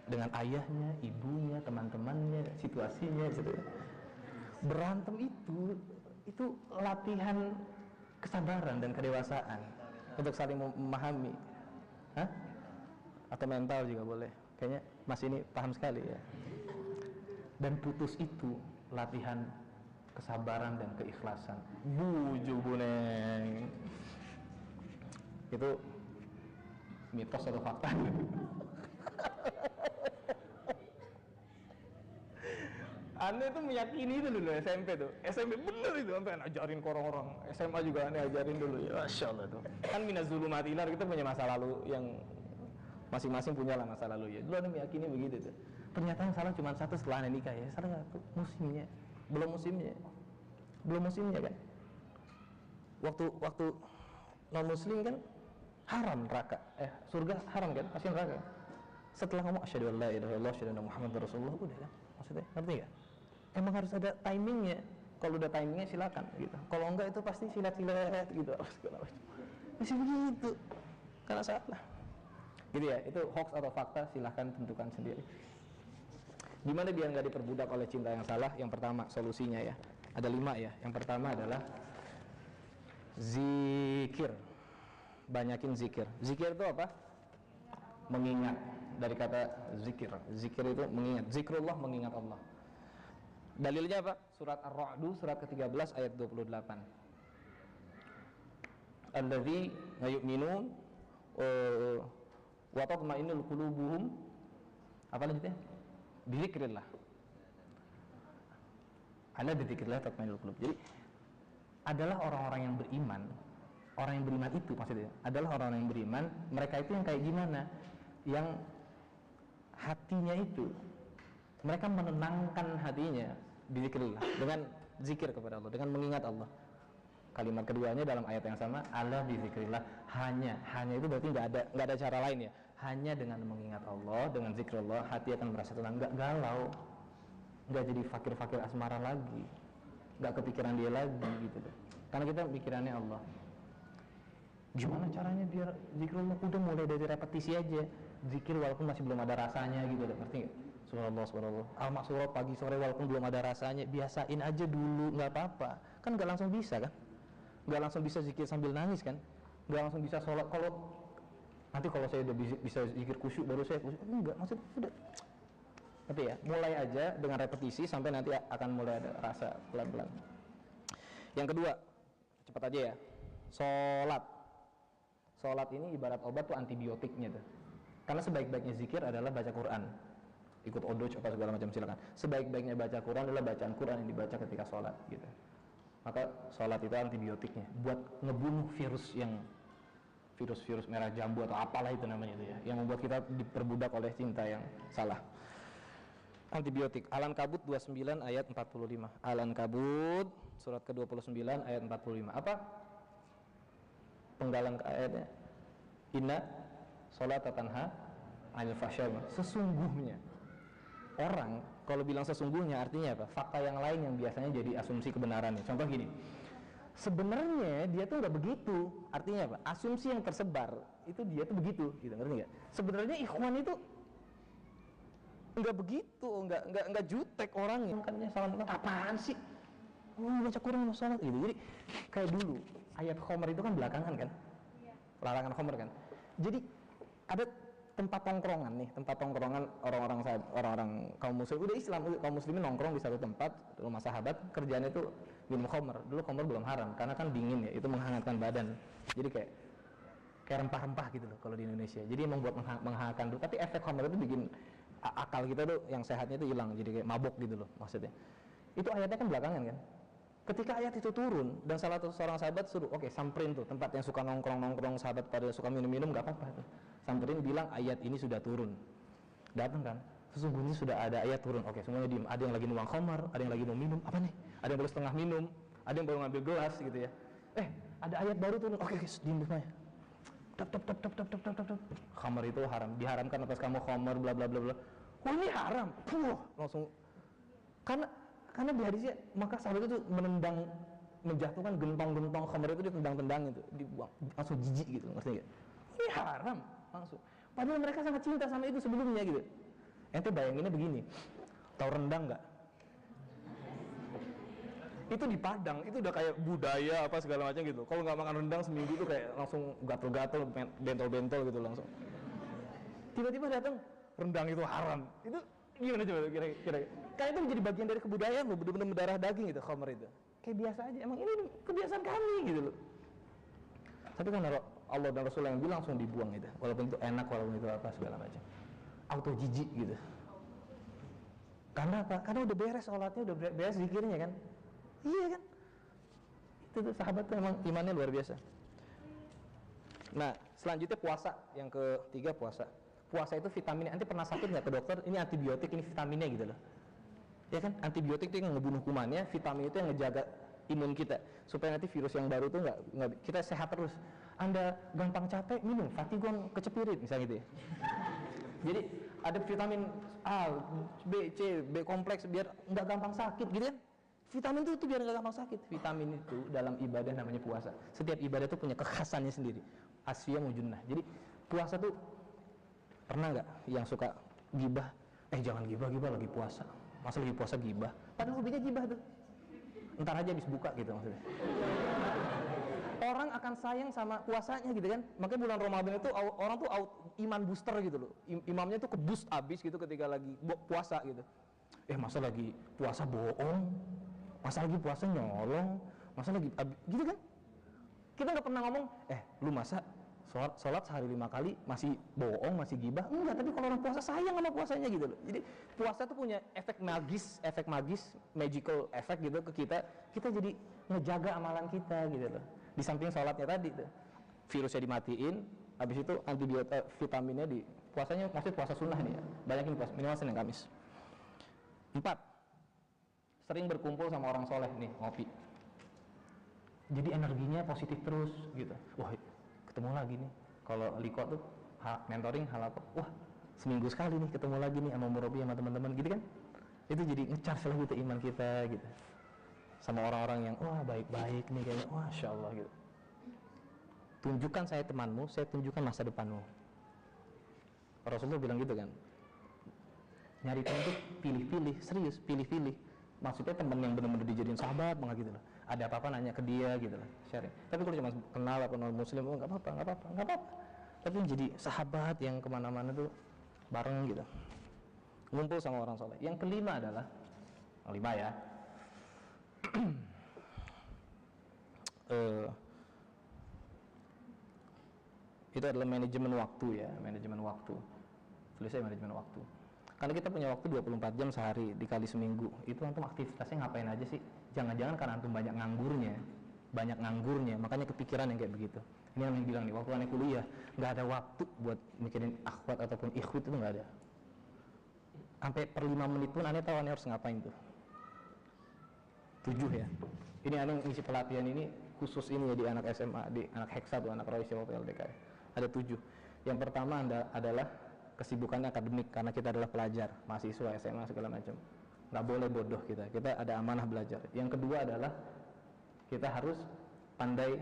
dengan ayahnya, ibunya, teman-temannya, situasinya gitu. Berantem itu latihan kesabaran dan kedewasaan untuk saling memahami. Atau mental juga boleh. Kayaknya Mas ini paham sekali ya. Dan putus itu latihan kesabaran dan keikhlasan. Bujuk buneng. Itu mitos atau fakta? Anda itu meyakini itu dulu SMP tuh. SMP bener itu sampai ngajarin ke orang-orang. SMA juga Anda ajarin dulu ya. Masya Allah tuh. Kan minaz zulumati ilar, kita punya masa lalu yang masing-masing punya lah masa lalu ya. Dulu Anda meyakini begitu tuh. Ternyata yang salah cuma satu setelah Anda nikah ya. Salah satu musimnya. Belum musimnya kan. Waktu non muslim kan haram neraka. Surga haram kan? Pasti neraka. Setelah ngomong asyhadu an la ilaha illallah asyhadu anna muhammadar rasulullah udah kan. Maksudnya ngerti enggak? Emang harus ada timingnya. Kalau udah timingnya silakan gitu. Kalau enggak itu pasti silat-silat gitu. Masih begitu. Karena salah. Gitu ya, itu hoax atau fakta silahkan tentukan sendiri. Gimana biar nggak diperbudak oleh cinta yang salah? Yang pertama solusinya ya, ada 5 ya. Yang pertama adalah zikir. Banyakin zikir. Zikir itu apa? Mengingat. Dari kata zikir. Zikir itu mengingat. Zikrullah, mengingat Allah. Dalilnya apa? Surat Ar-Ra'd, surat ke-13 ayat 28. Allazi yu'minun wa tatma'innul qulubuhum. Apa lanjutnya? Bizikrillah. Ala bizikrillah tatma'innul qulub. Jadi adalah orang-orang yang beriman. Orang yang beriman itu maksudnya adalah orang-orang yang beriman. Mereka itu yang kayak gimana? Yang hatinya itu mereka menenangkan hatinya bizikrillah, dengan zikir kepada Allah, dengan mengingat Allah. Kalimat keduanya dalam ayat yang sama, ala bizikrillah, hanya itu berarti nggak ada cara lain ya. Hanya dengan mengingat Allah, dengan zikrullah, hati akan merasa tenang, nggak galau, nggak jadi fakir-fakir asmara lagi, nggak kepikiran dia lagi gitu deh. Karena kita pikirannya Allah. Gimana caranya biar zikrullah? Udah mulai dari repetisi aja, zikir walaupun masih belum ada rasanya gitu deh, ngerti nggak? Subhanallah, al-maksurat pagi sore walaupun belum ada rasanya, biasain aja dulu, nggak apa-apa. Kan nggak langsung bisa kan? Nggak langsung bisa zikir sambil nangis kan? Nggak langsung bisa sholat. Kalau nanti kalau saya udah bisa zikir khusyuk baru saya khusyuk, enggak, maksudnya udah. Tapi ya, mulai aja dengan repetisi sampai nanti akan mulai ada rasa pelan-pelan. Yang kedua, cepat aja ya. Sholat ini ibarat obat tuh, antibiotiknya tuh. Karena sebaik-baiknya zikir adalah baca Quran. Ikut odoj apa segala macam silakan. Sebaik-baiknya baca Quran adalah bacaan Quran yang dibaca ketika sholat gitu. Maka sholat itu antibiotiknya buat ngebunuh virus merah jambu atau apalah itu namanya itu ya, yang membuat kita diperbudak oleh cinta yang salah. Antibiotik. Al-Ankabut 29 ayat 45. Al-Ankabut surat ke-29 ayat 45. Apa? Penggalan ke ayatnya. Inna sholata tanha 'anil fahsya'i. Sesungguhnya. Orang kalau bilang sesungguhnya artinya apa? Fakta yang lain yang biasanya jadi asumsi kebenaran. Contoh gini, sebenarnya dia tuh nggak begitu. Artinya apa? Asumsi yang tersebar itu dia tuh begitu, gitu, ngerti nggak? Sebenarnya ikhwan itu nggak begitu, nggak jutek orangnya. Makanya salam apaan sih? Baca Quran mau sholat gitu. Jadi kayak dulu ayat khomer itu kan belakangan kan? Larangan khomer kan? Jadi ada tempat tongkrongan orang-orang muslim, udah Islam, kaum muslimin nongkrong di satu tempat rumah sahabat, kerjanya itu minum khamr. Dulu khamr belum haram karena kan dingin ya, itu menghangatkan badan. Jadi kayak rempah-rempah gitu loh kalau di Indonesia. Jadi emang buat menghangatkan dulu, tapi efek khamr itu bikin akal kita tuh yang sehatnya itu hilang, jadi kayak mabok gitu loh maksudnya. Itu ayatnya kan belakangan kan. Ketika ayat itu turun dan salah satu seorang sahabat suruh, oke, samperin tuh tempat yang suka nongkrong sahabat pada suka minum-minum, nggak apa-apa tuh. Samperin, bilang ayat ini sudah turun. Datang kan, sesungguhnya sudah ada ayat turun. Oke, semuanya diem. Ada yang lagi nuang khamar, ada yang lagi mau minum. Apa nih? Ada yang baru setengah minum, ada yang baru ngambil gelas gitu ya. Ada ayat baru turun. Oke, diem semuanya. Tap. Khamar itu haram, diharamkan atas kamu khamar, bla bla bla bla. Oh, ini haram. Langsung karena di hadisnya, maka sahabat itu menjatuhkan gentong-gentong khamar itu, ditendang-tendang itu, dibuang, langsung jijik gitu, ngerti nggak? Ini haram langsung. Padahal mereka sangat cinta sama itu sebelumnya gitu. Ente bayanginnya begini, tahu rendang nggak? Itu di Padang, itu udah kayak budaya apa segala macam gitu. Kalau nggak makan rendang seminggu itu kayak langsung gatel-gatel, bentol-bentol gitu langsung. Tiba-tiba datang rendang itu haram. Itu gimana coba kira-kira? Kayak itu menjadi bagian dari kebudayaan loh, benar-benar mendarah daging itu khamr itu. Kayak biasa aja, emang ini kebiasaan kami gitu loh. Tapi kan Allah dan Rasul yang bilang langsung dibuang gitu. Walaupun itu enak, walaupun itu apa segala macam. Auto jijik gitu. Karena apa? Karena udah beres sholatnya, udah beres zikirnya kan. Iya kan? Itu tuh sahabat tuh emang imannya luar biasa. Nah, selanjutnya puasa. Yang ketiga puasa. Puasa itu vitaminnya. Nanti pernah sakit nggak ke dokter? Ini antibiotik, ini vitaminnya gitu loh. Ya kan? Antibiotik itu yang ngebunuh kumannya, vitamin itu yang ngejaga imun kita supaya nanti virus yang baru tuh nggak kita sehat terus. Anda gampang capek, minum Fatigon kecepirit misalnya gitu ya. Jadi ada vitamin A, B, C, B kompleks biar nggak gampang sakit gitu kan. Vitamin itu biar nggak gampang sakit. Vitamin itu dalam ibadah namanya puasa. Setiap ibadah itu punya kekhasannya sendiri. Asfiyah mujunnah. Jadi puasa tuh, pernah nggak yang suka gibah? Jangan gibah lagi puasa. Masa lagi puasa gibah? Padahal hobinya gibah tuh. Ntar aja habis buka gitu maksudnya. Orang akan sayang sama puasanya gitu kan. Makanya bulan Ramadan itu orang tuh iman booster gitu loh. Imamnya tuh keboost abis gitu ketika lagi puasa gitu. Masa lagi puasa bohong? Masa lagi puasa nyolong? Masa lagi gitu kan? Kita nggak pernah ngomong, lu masa sholat sehari 5 kali masih bohong, masih gibah? Enggak, tapi kalau orang puasa sayang sama puasanya gitu loh. Jadi puasa tuh punya efek magis, magical effect gitu ke kita. Kita jadi ngejaga amalan kita gitu loh. Di samping sholatnya tadi tuh, virusnya dimatiin, habis itu antibiotik vitaminnya di puasanya, maksud puasa sunnah nih ya, banyakin puasa, minimal Senin Kamis. 4. Sering berkumpul sama orang soleh nih, ngopi. Jadi energinya positif terus gitu. Wah, ketemu lagi nih. Kalau Liko tuh mentoring hal apa? Wah, seminggu sekali nih ketemu lagi nih sama murabi sama teman-teman gitu kan. Itu jadi nge-charge lagi tuh iman kita gitu. Sama orang-orang yang wah baik-baik nih kayaknya, Masya Allah gitu. Tunjukkan saya temanmu, saya tunjukkan masa depanmu. Rasulullah bilang gitu kan. Nyari teman tuh pilih-pilih, serius pilih-pilih. Maksudnya teman yang benar-benar dijadiin sahabat banget gitu loh. Ada apa-apa nanya ke dia gitu loh, sharing. Tapi kalau cuma kenal apa non muslim, nggak apa-apa. Tapi jadi sahabat yang kemana-mana tuh bareng gitu. Ngumpul sama orang soleh. Yang kelima adalah, ya. Itu adalah manajemen waktu ya, manajemen waktu. Tulisnya manajemen waktu. Karena kita punya waktu 24 jam sehari dikali seminggu. Itu antum aktivitasnya ngapain aja sih? Jangan-jangan karena antum banyak nganggurnya, makanya kepikiran yang kayak begitu. Ini yang bilang nih, waktu aneh kuliah nggak ada waktu buat mikirin akhwat ataupun ikhwat, itu nggak ada. Sampai per 5 menit pun aneh tahu aneh harus ngapain tuh. 7 ya. Ini aneh ngisi pelatihan ini khusus ini ya di anak SMA, di anak Heksa tuh, anak Royce waktu LDK. Ada 7. Yang pertama adalah kesibukannya akademik, karena kita adalah pelajar, mahasiswa SMA segala macam. Nggak boleh bodoh kita ada amanah belajar. Yang kedua adalah kita harus pandai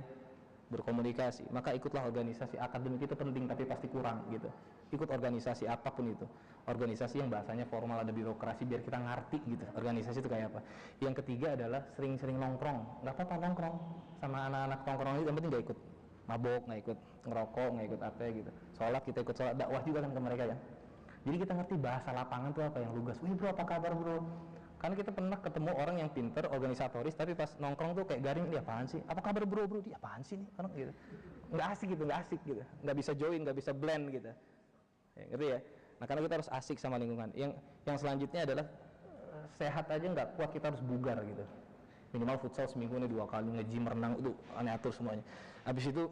berkomunikasi. Maka ikutlah organisasi. Akademik itu penting tapi pasti kurang gitu. Ikut organisasi apapun itu. Organisasi yang bahasanya formal, ada birokrasi, biar kita ngerti gitu organisasi itu kayak apa. Yang ketiga adalah sering-sering nongkrong. Nggak apa-apa nongkrong sama anak-anak nongkrong itu, yang penting nggak ikut mabok, nggak ikut ngerokok, nggak ikut apa gitu. Sholat kita ikut sholat, dakwah juga kan ke mereka ya. Jadi kita ngerti bahasa lapangan tuh apa yang lugas. Wih bro, apa kabar bro? Karena kita pernah ketemu orang yang pinter, organisatoris, tapi pas nongkrong tuh kayak garing, dia apaan sih? Apa kabar bro? Dia apaan sih nih? Karena gitu, nggak asik gitu, nggak bisa join, nggak bisa blend gitu. Ya, ngerti ya? Nah karena kita harus asik sama lingkungan. Yang selanjutnya adalah sehat aja nggak kuat, kita harus bugar gitu. Minimal futsal seminggu ini 2 kali, nge-gym, renang, itu aneh atur semuanya. Habis itu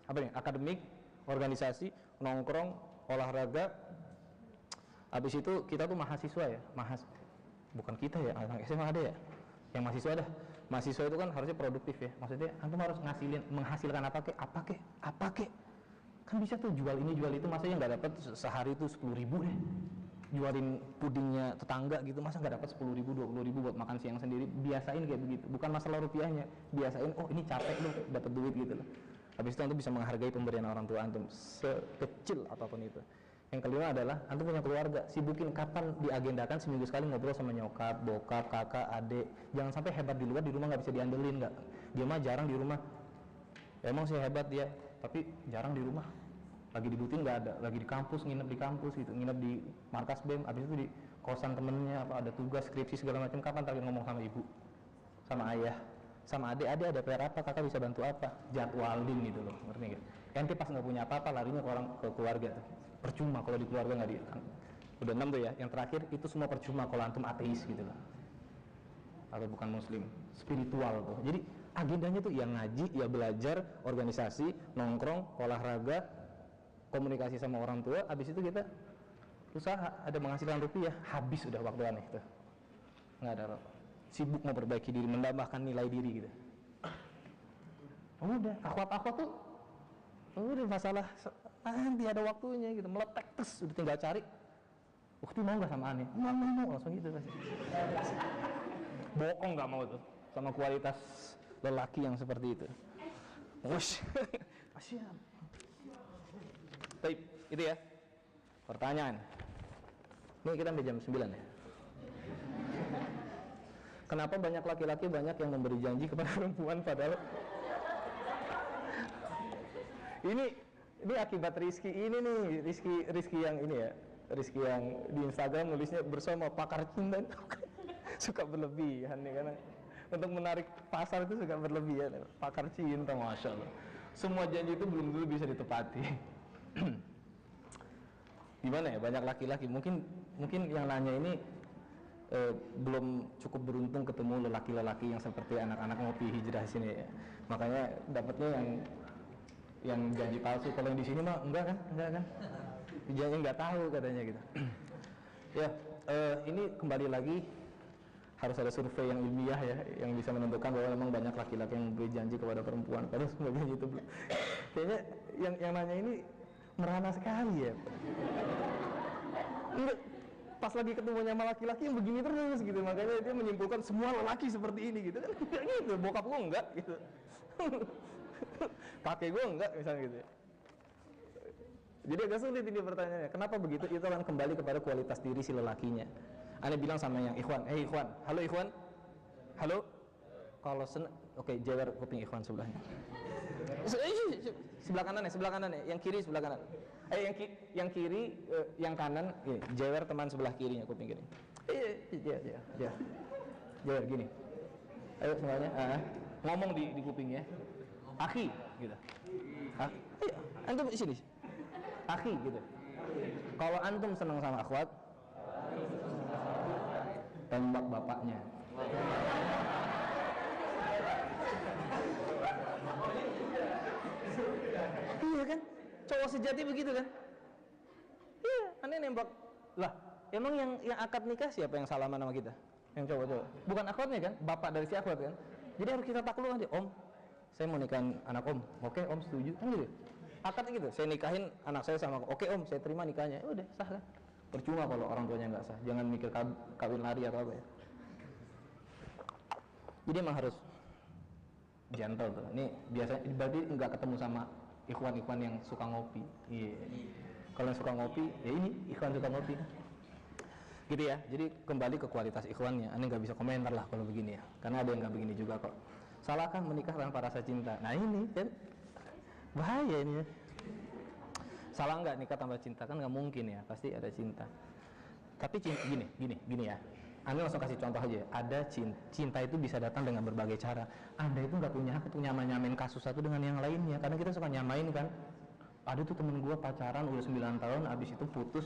apa nih? Akademik, organisasi, nongkrong, olahraga. Habis itu kita tuh mahasiswa ya, bukan kita ya, anak SMA ada ya yang mahasiswa dah. Mahasiswa itu kan harusnya produktif ya, maksudnya antum harus menghasilkan apa kek, kan bisa tuh jual ini jual itu, masa yang nggak dapat sehari itu 10.000 deh, jualin pudingnya tetangga gitu, masa nggak dapat 10.000 20.000 buat makan siang sendiri. Biasain kayak begitu, bukan masalah rupiahnya, biasain oh ini capek lu dapat duit gitu loh. Habis itu antum bisa menghargai pemberian orang tua antum sekecil apapun itu. Yang kelima adalah antum punya keluarga, sibukin kapan diagendakan seminggu sekali ngobrol sama nyokap, bokap, kakak, adik. Jangan sampai hebat di luar, di rumah nggak bisa diandelin, nggak. Dia mah jarang di rumah. Emang sih hebat dia, tapi jarang di rumah. Lagi dibutuhin nggak ada, lagi di kampus, nginep di kampus gitu, nginep di markas BEM, abis itu di kosan temennya, apa ada tugas, skripsi segala macam. Kapan terakhir ngomong sama ibu, sama ayah, sama adik ada PR apa, kakak bisa bantu apa, jadwalin gitu loh, ngerti nggak? Ente pas nggak punya apa-apa larinya ke keluarga tuh. Percuma kalau di keluarga nggak udah 6 tuh ya. Yang terakhir itu semua percuma kalau antum ateis gitu loh, atau bukan muslim, spiritual tuh. Jadi agendanya tuh ya ngaji, ya belajar, organisasi, nongkrong, olahraga, komunikasi sama orang tua. Habis itu kita usaha, ada menghasilkan rupiah, habis udah waktu aneh tuh, nggak ada apa. Sibuk memperbaiki diri, menambahkan nilai diri gitu. Udah akhwat tuh udah masalah nanti ada waktunya gitu, meletek terus udah tinggal cari. Ukti mau nggak sama aneh? Mau langsung gitu pasti. Bohong nggak mau tuh sama kualitas lelaki yang seperti itu. Wush, kasihan. Baik, itu ya pertanyaan. Ini kita sampai jam 9 ya. Kenapa banyak laki-laki banyak yang memberi janji kepada perempuan padahal ini akibat Rizky ini nih, Rizky yang ini ya, Rizky yang di Instagram nulisnya bersama pakar cinta. Suka berlebihan nih, karena untuk menarik pasar itu suka berlebihan. Pakar cinta, masya Allah. Semua janji itu belum tentu bisa ditepati. Gimana ya, banyak laki-laki mungkin yang nanya ini belum cukup beruntung ketemu lelaki-lelaki yang seperti anak-anak ngopi hijrah sini ya. Makanya dapatnya yang janji palsu. Kalau yang di sini mah enggak kan? Janji nggak tahu katanya gitu. Ya, ini kembali lagi harus ada survei yang ilmiah ya, yang bisa menentukan bahwa memang banyak laki-laki yang beri janji kepada perempuan, padahal semua janji itu belum. Kayaknya yang nanya ini merana sekali ya. Enggak, pas lagi ketemunya sama laki-laki yang begini terus gitu, makanya dia menyimpulkan semua lelaki seperti ini gitu kan. Enggak gitu, bokap gue enggak gitu. Kakek gue enggak misalnya gitu. Jadi agak sulit ini pertanyaannya. Kenapa begitu? Itu akan kembali kepada kualitas diri si lelakinya. Ane bilang sama yang ikhwan, ikhwan, halo ikhwan, halo. Kalau oke, jewer kuping ikhwan sebelahnya. Sebelah kanan ya, yang kiri sebelah kanan. Yang kiri, yang kanan, jewer teman sebelah kirinya kuping kiri. Iya. Jewer gini. Ayo semuanya, ngomong di kupingnya. Akhi, gitu. Ayo, antum di sini. Akhi, gitu. Kalau antum senang sama akhwat, tembak bapaknya. Iya kan? Cowok sejati begitu kan? Iya, aneh nembak. Lah, emang yang akad nikah siapa yang salaman sama kita? Yang cowok-cowok. Bukan akhwatnya kan? Bapak dari si akhwat kan? Jadi harus kita takluk aja, Om. Saya mau nikahin anak Om. Oke, Om setuju. Kan gitu. Akadnya gitu. Saya nikahin anak saya sama Oke, Om, saya terima nikahnya. Udah, sah kan? Percuma kalau orang tuanya nggak sah. Jangan mikir kawin lari atau apa ya. Jadi emang harus gentle tuh. Ini biasanya berarti nggak ketemu sama ikhwan-ikhwan yang suka ngopi. Iya. Kalau yang suka ngopi, ya ini ikhwan suka ngopi kan. Gitu ya. Jadi kembali ke kualitas ikhwannya. Ane nggak bisa komentar lah kalau begini ya. Karena ada yang nggak begini juga kok. Salahkah menikah tanpa rasa cinta? Nah ini kan bahaya ini ya. Salah nggak nikah tambah cinta? Kan nggak mungkin ya, pasti ada cinta. Tapi gini ya. Anda langsung kasih contoh aja. Ada cinta itu bisa datang dengan berbagai cara. Anda itu nggak punya hak untuk nyamain kasus satu dengan yang lainnya. Karena kita suka nyamain kan. Ada tuh temen gue pacaran udah 9 tahun, abis itu putus.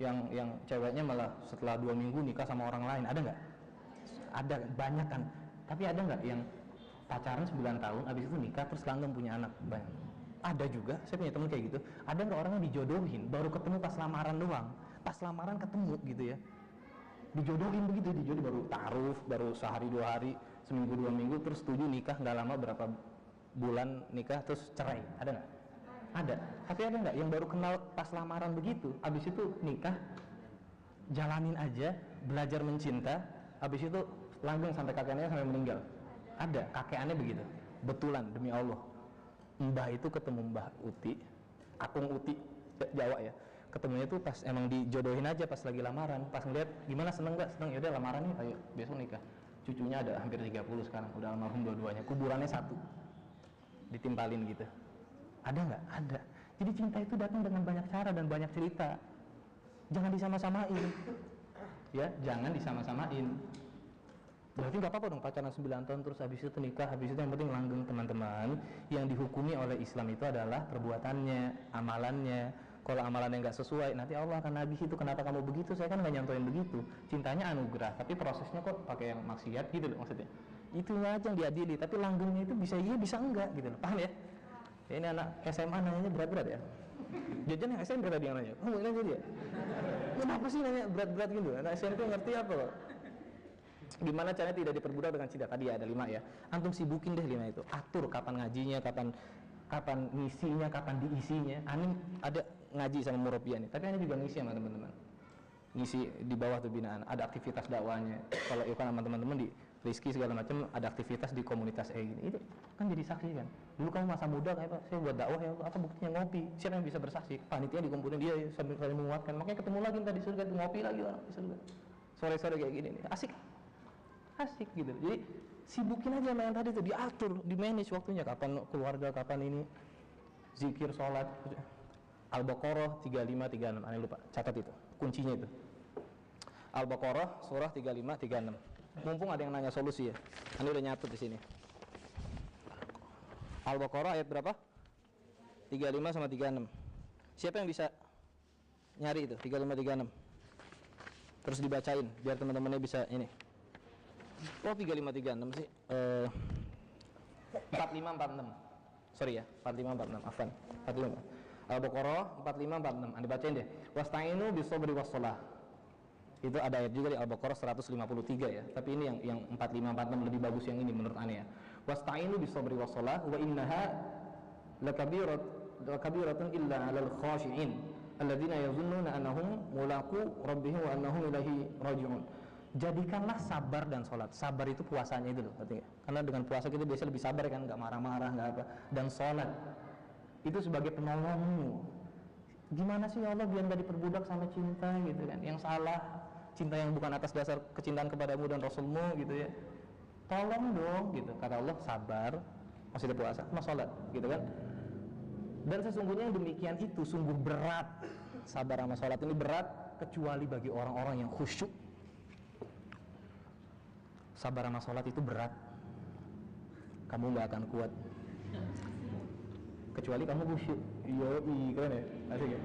Yang ceweknya malah setelah 2 minggu nikah sama orang lain. Ada nggak? Ada, banyak kan. Tapi ada nggak yang pacaran 9 tahun, abis itu nikah terus langgeng punya anak? Banyak. Ada juga, saya punya temen kayak gitu. Ada nggak orang yang dijodohin, baru ketemu pas lamaran doang. Pas lamaran ketemu gitu ya, dijodohin begitu, dijodohin baru taruh, baru sehari 2 hari, seminggu 2 minggu, terus setuju nikah, nggak lama berapa bulan nikah terus cerai. Ada nggak? Ada. Tapi ada nggak yang baru kenal pas lamaran begitu, habis itu nikah, jalanin aja, belajar mencinta, habis itu langgeng sampai kakeknya sampai meninggal? Ada. Kakeknya begitu. Betulan demi Allah. Mbah itu ketemu Mbah Uti, Akung Uti Jawa ya. Ketemunya tuh pas emang dijodohin aja pas lagi lamaran. Pas ngeliat gimana, seneng gak? Seneng, yaudah lamaran nih, ayo besok nikah. Cucunya ada hampir 30 sekarang, udah almarhum dua-duanya. Kuburannya satu, ditimpalin gitu. Ada nggak? Ada. Jadi cinta itu datang dengan banyak cara dan banyak cerita. Jangan disama-samain. Ya, jangan disama-samain. Berarti nggak apa-apa dong pacaran 9 tahun terus habis itu nikah, habis itu yang penting langgeng. Teman-teman, yang dihukumi oleh Islam itu adalah perbuatannya, amalannya. Kalau amalannya nggak sesuai, nanti Allah akan nagih itu. Kenapa kamu begitu? Saya kan nggak nyontohin begitu. Cintanya anugerah, tapi prosesnya kok pakai yang maksiat gitu loh maksudnya. Itu aja yang diadili, tapi langgengnya itu bisa iya bisa enggak gitu loh. Paham ya? Ya ini anak SMA nanyanya berat-berat ya. Jajan yang SMP tadi yang nanya. Oh ini aja dia. Kenapa sih nanya berat-berat gitu? Anak SMP ngerti apa kok? Gimana caranya tidak diperbudak dengan cinta? Tadi ada 5 ya. Antum sibukin deh 5 itu. Atur kapan ngajinya, kapan ngisinya, kapan diisinya. Ani ada ngaji sama murabiah nih, tapi Ani juga ngisi sama teman-teman. Ngisi di bawah tuh binaan, ada aktivitas dakwahnya. Kalau ikut sama teman-teman di Rizki segala macam, ada aktivitas di komunitas gini. Itu kan jadi saksi kan. Dulu kamu masa muda kayak Pak, saya buat dakwah ya, apa buktinya ngopi. Siapa yang bisa bersaksi? Panitia dikumpulin dia sambil saling menguatkan. Makanya ketemu lagi tadi surga, ngopi lagi orang di surga. Sore-sore kayak gini nih. Asik gitu. Jadi sibukin aja sama yang tadi tuh, diatur, di manage waktunya, kapan keluarga, kapan ini zikir, sholat. Al-Baqarah 35 36. Aneh lupa, catat itu. Kuncinya itu. Al-Baqarah surah 35 36. Mumpung ada yang nanya solusi ya. Aneh udah nyatet di sini. Al-Baqarah ayat berapa? 35 sama 36. Siapa yang bisa nyari itu? 35 36. Terus dibacain biar teman-temannya bisa ini. Oh 35 36 sih. 45 46. Sorry ya, 45 46. Afwan. 45. Al-Baqarah 45 46. Anda bacain deh. Wasta'inu bis-sabri was-shalah. Itu ada ayat juga di Al-Baqarah 153 ya. Tapi ini yang 45 46 lebih bagus yang ini menurut Anda ya. Wasta'inu bis-sabri was-shalah wa innaha lakabiratun illa 'alal khashi'in alladzina yazunnuna annahum mulaqu rabbihim wa annahum ilaihi raji'un. Jadikanlah sabar dan sholat. Sabar itu puasanya itu loh, ngerti nggak? Karena dengan puasa kita biasa lebih sabar kan, nggak marah-marah, nggak apa. Dan sholat itu sebagai penolongmu. Gimana sih ya Allah biar nggak diperbudak sama cinta gitu kan? Yang salah, cinta yang bukan atas dasar kecintaan kepadamu dan Rasulmu gitu ya. Tolong dong gitu. Kata Allah, sabar, masih ada puasa, sama sholat gitu kan. Dan sesungguhnya yang demikian itu sungguh berat. Sabar sama sholat ini berat, kecuali bagi orang-orang yang khusyuk. Sabar sama sholat itu berat. Kamu gak akan kuat kecuali kamu khusyuk. Yoi, keren ya? Asik ya?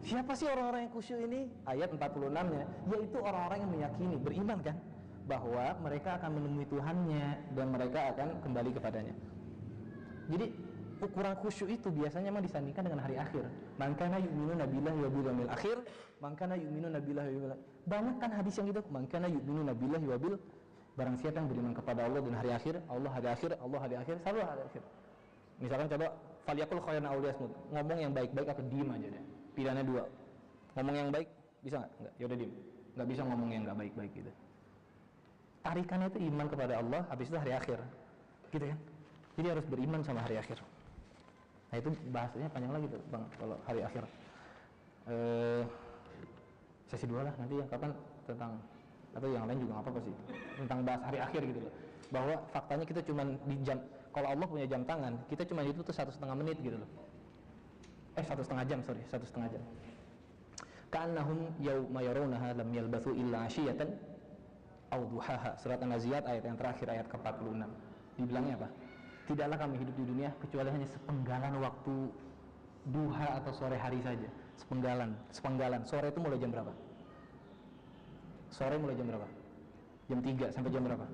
Siapa sih orang-orang yang khusyuk ini? Ayat 46-nya, yaitu orang-orang yang meyakini, beriman kan, bahwa mereka akan menemui Tuhannya dan mereka akan kembali kepadanya. Jadi ukuran khusyuk itu biasanya memang disandingkan dengan hari akhir. Man kana yu'minuna billahi wa bil yawmil akhir, man kana yu'minuna billahi wa bil. Banyak kan hadis yang gitu, man kana yu'minuna billahi wa bil. Barang siapa yang beriman kepada Allah dan hari akhir, Allah hari akhir, selalu hari akhir. Misalkan coba falyakul khairan aw liyasmut, ngomong yang baik-baik atau diem aja deh. Pilihannya 2. Ngomong yang baik bisa enggak? Enggak, ya udah diem. Enggak bisa ngomong yang enggak baik-baik gitu. Tarikannya itu iman kepada Allah, habis itu hari akhir. Gitu kan? Jadi harus beriman sama hari akhir. Nah itu bahasanya panjang lagi tuh Bang, kalau hari akhir. Sesi 2 lah nanti ya, kapan tentang, atau yang lain juga nggak apa-apa sih, tentang bahas hari akhir gitu loh. Bahwa faktanya kita cuma di jam, kalau Allah punya jam tangan, kita cuma itu tuh 1,5 menit gitu loh. 1,5 jam, sorry, 1,5 jam. Ka'annahum yawma yarawnaha lam yalbathu illa 'ashiyatan aw duhaha. Surat An-Nazi'at ayat yang terakhir, ayat ke-46. Dibilangnya apa? Tidaklah kami hidup di dunia kecuali hanya sepenggalan waktu duha atau sore hari saja. Sepenggalan. Sore itu mulai jam berapa? Sore mulai jam berapa? Jam 3 sampai jam berapa?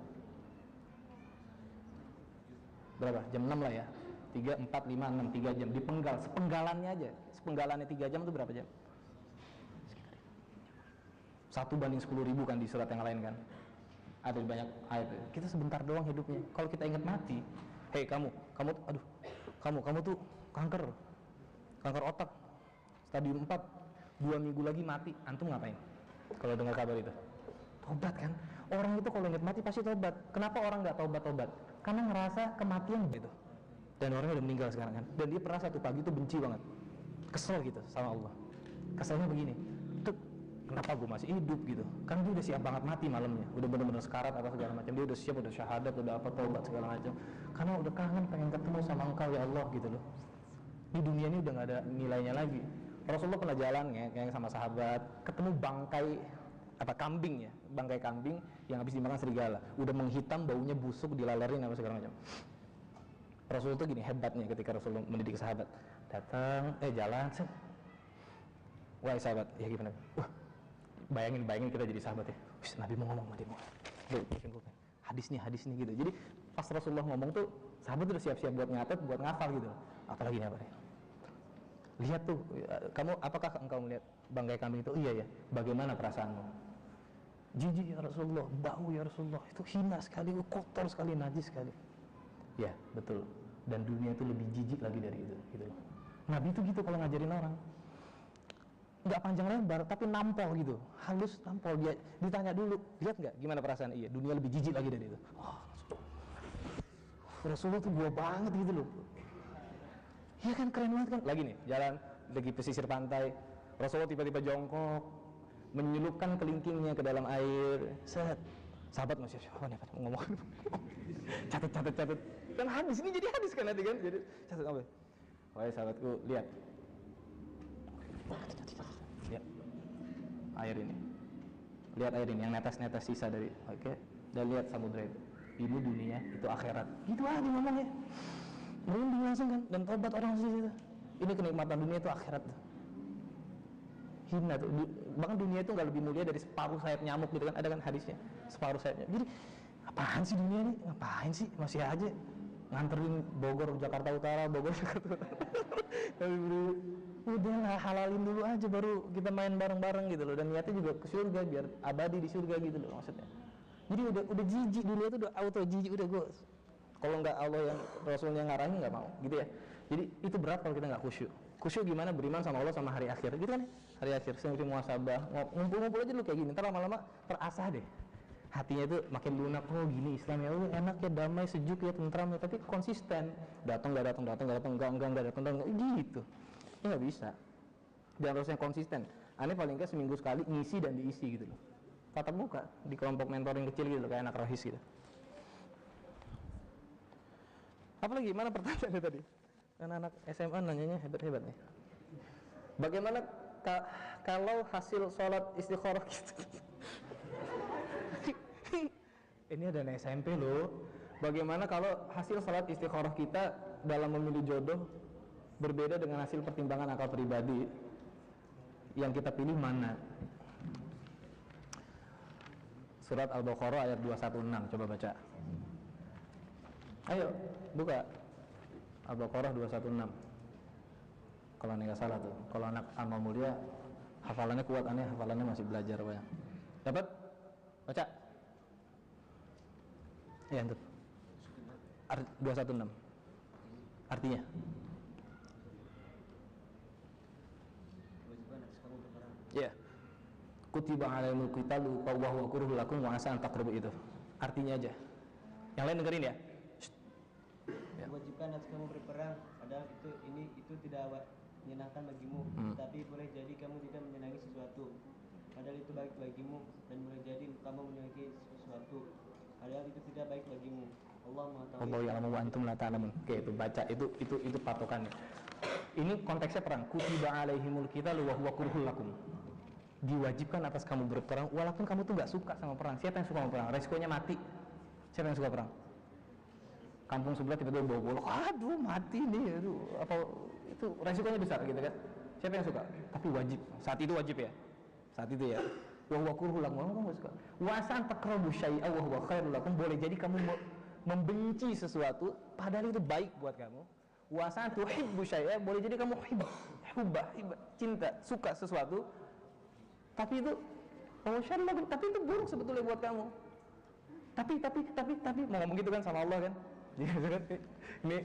Berapa? Jam 6 lah ya. 3, 4, 5, 6, 3 jam. Dipenggal, sepenggalannya aja. Sepenggalannya 3 jam itu berapa jam? 1/10.000 kan di surat yang lain kan. Ada di banyak ayat. Kita sebentar doang hidupnya. Kalau kita ingat mati, hei kamu tuh kanker otak stadium 4, 2 minggu lagi mati. Antum ngapain? Kalau dengar kabar itu, tobat kan? Orang itu kalau ingat mati pasti tobat. Kenapa orang nggak tobat? Karena ngerasa kematian gitu. Dan orangnya udah meninggal sekarang kan. Dan dia pernah satu pagi itu benci banget, kesel gitu sama Allah. Keselnya begini, tuh kenapa gue masih hidup gitu? Kan dia udah siap banget mati malamnya, udah benar-benar sekarat apa segala macam. Dia udah siap, udah syahadat, udah apa taubat segala macam. Karena udah kangen pengen ketemu sama Engkau ya Allah gitu loh. Di dunia ini udah nggak ada nilainya lagi. Rasulullah pernah jalan kayak sama sahabat, ketemu bangkai kambing yang habis dimakan serigala, udah menghitam, baunya busuk, dilalerin apa segala macam. Rasulullah tuh gini hebatnya ketika Rasulullah mendidik sahabat, datang, jalan, wahai sahabat, ya gimana? Wah, bayangin kita jadi sahabat ya. Wih, Nabi mau ngomong, hadis nih gitu. Jadi pas Rasulullah ngomong tuh, sahabat udah siap-siap buat nyatet, buat ngafal gitu. Apalagi nih apa nih? Lihat tuh, apakah engkau melihat bangkai kambing itu? Iya ya. Bagaimana perasaanmu? Jijik ya Rasulullah, bau ya Rasulullah, itu hina sekali, kotor sekali, najis sekali. Ya betul. Dan dunia itu lebih jijik lagi dari itu. Gitu. Nabi itu gitu kalau ngajarin orang. Nggak panjang lebar, tapi nampol gitu, halus nampol. Dia ditanya dulu, lihat nggak gimana perasaan? Iya, dunia lebih jijik lagi dari itu. Rasulullah tuh gua banget gitu loh. Iya kan, keren banget kan. Lagi nih, jalan lagi pesisir pantai, Rasulullah tiba-tiba jongkok, menyelupkan kelingkingnya ke dalam air. Sahabat masih apa nih ngomong. catat. Kan hadis ini jadi hadis kan nanti kan. Jadi catat apa? Wahai sahabatku, lihat air ini. Lihat air ini yang netes-netes sisa dari, oke? Dan lihat samudra itu. Ini dunia, itu akhirat. Gitu aja ngomongnya. Merinding langsung kan, dan tobat orang situ. Ini kenikmatan dunia itu akhirat tuh. Hina tuh. Bahkan dunia itu nggak lebih mulia dari separuh sayap nyamuk gitu kan, ada kan hadisnya, separuh sayapnya. Jadi apaan sih dunia ini? Ngapain sih? Masih aja nganterin Bogor Jakarta Utara. Tapi udahlah, halalin dulu aja baru kita main bareng-bareng gitu loh. Dan niatnya juga ke surga biar abadi di surga gitu loh maksudnya. Jadi udah jijik, dunia itu udah auto jijik, udah gue. Kalau nggak Allah yang Rasulnya ngarahin nggak mau gitu ya. Jadi itu berat kalau kita nggak khusyuk. Khusyuk gimana? Beriman sama Allah sama hari akhir gitu kan ya. Hari akhir sering muhasabah, ngumpul-ngumpul aja dulu kayak gini. Ntar lama-lama terasah deh. Hatinya itu makin lunak. Oh gini Islam ya, enak ya, damai, sejuk ya, tentram ya. Tapi konsisten. Datang enggak datang gitu. Ya nggak bisa. Dan harusnya konsisten. Aneh paling nggak seminggu sekali ngisi dan diisi gitu loh. Tatap muka di kelompok mentoring kecil gitu loh, kayak anak rohis gitu. Apalagi mana pertanyaannya tadi? Anak-anak SMA nanyanya hebat-hebat nih. Bagaimana kalau hasil sholat istikharah gitu? Ini ada anak SMP loh. Bagaimana kalau hasil sholat istikharah kita dalam memilih jodoh berbeda dengan hasil pertimbangan akal pribadi? Yang kita pilih mana? Surat Al-Baqarah ayat 216, coba baca. Ayo, buka Al-Baqarah 216. Kalau nggak salah tuh. Kalau anak amal mulia hafalannya kuat, aneh hafalannya masih belajar banyak. Dapat? Baca. Ya, itu. 216. Artinya? Ya. Kutiba alaihimul qitalu wa huwa kurhul lakum wa asa an taqrabu itu. Artinya aja. Yang lain dengerin ya. Diwajibkan atas kamu berperang, padahal itu tidak menyenangkan bagimu, tapi boleh jadi kamu tidak menyenangi sesuatu. Padahal itu baik bagimu, dan boleh jadi kamu menyenangi sesuatu. Padahal itu tidak baik bagimu. Allah mengetahui. Allah ya'lamu wa antum la ta'lamun. Oke, itu baca itu patokannya. Ini konteksnya perang. Kutiba alaihimul qitalu wa huwa kurhul lakum. Diwajibkan atas kamu berperang walaupun kamu tuh nggak suka sama perang. Siapa yang suka sama perang? Resikonya mati. Siapa yang suka perang? Kampung sebelah tiba-tiba bawa golok, aduh mati nih, aduh apa itu resikonya besar gitu kan? Siapa yang suka? Tapi wajib. Saat itu wajib ya. Saat itu ya. Wa huwa kurhul lakum. Kamu nggak suka. Wa san taqrabu syai'a wa huwa khairul lakum. Boleh jadi kamu membenci sesuatu padahal itu baik buat kamu. Wa san tuhibbu syai'a, boleh jadi kamu hubba, cinta, suka sesuatu tapi itu tapi itu buruk sebetulnya buat kamu. Tapi mau ngomong gitu kan sama Allah kan? Ini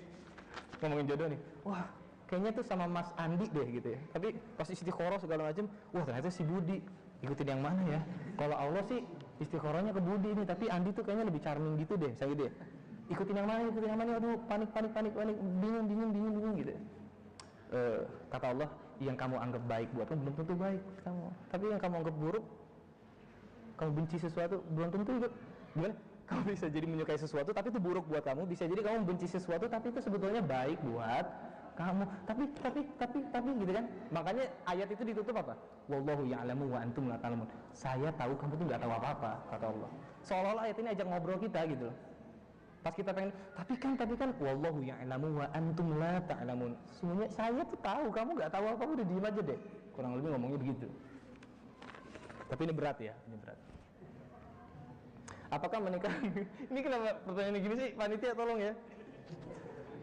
ngomongin jodoh nih. Wah, kayaknya tuh sama Mas Andi deh gitu ya. Tapi pas istikharah segala macam, wah ternyata si Budi. Ikutin yang mana ya? Kalau Allah sih istikharahnya ke Budi nih, tapi Andi tuh kayaknya lebih charming gitu deh, saya gitu ya. Ikutin yang mana? Aduh, panik, bingung gitu. Kata Allah, yang kamu anggap baik buat kamu belum tentu baik buat kamu. Tapi yang kamu anggap buruk, kamu benci sesuatu belum tentu itu. Gimana? Kamu bisa jadi menyukai sesuatu tapi itu buruk buat kamu, bisa jadi kamu benci sesuatu tapi itu sebetulnya baik buat kamu. Tapi gitu kan? Makanya ayat itu ditutup apa? Wallahu ya'lamu wa antum la ta'lamun. Saya tahu kamu tuh nggak tahu apa-apa, kata Allah. Seolah-olah ayat ini ajak ngobrol kita gitu loh. Pas kita pengen, tapi kan wallahu ya'lamu wa antum la ta'lamun. Semuanya saya tuh tahu, kamu nggak tahu apa, udah diem aja deh. Kurang lebih ngomongnya begitu. Tapi ini berat ya, ini berat. Apakah menikah? Ini kenapa pertanyaan gini sih, panitia tolong ya.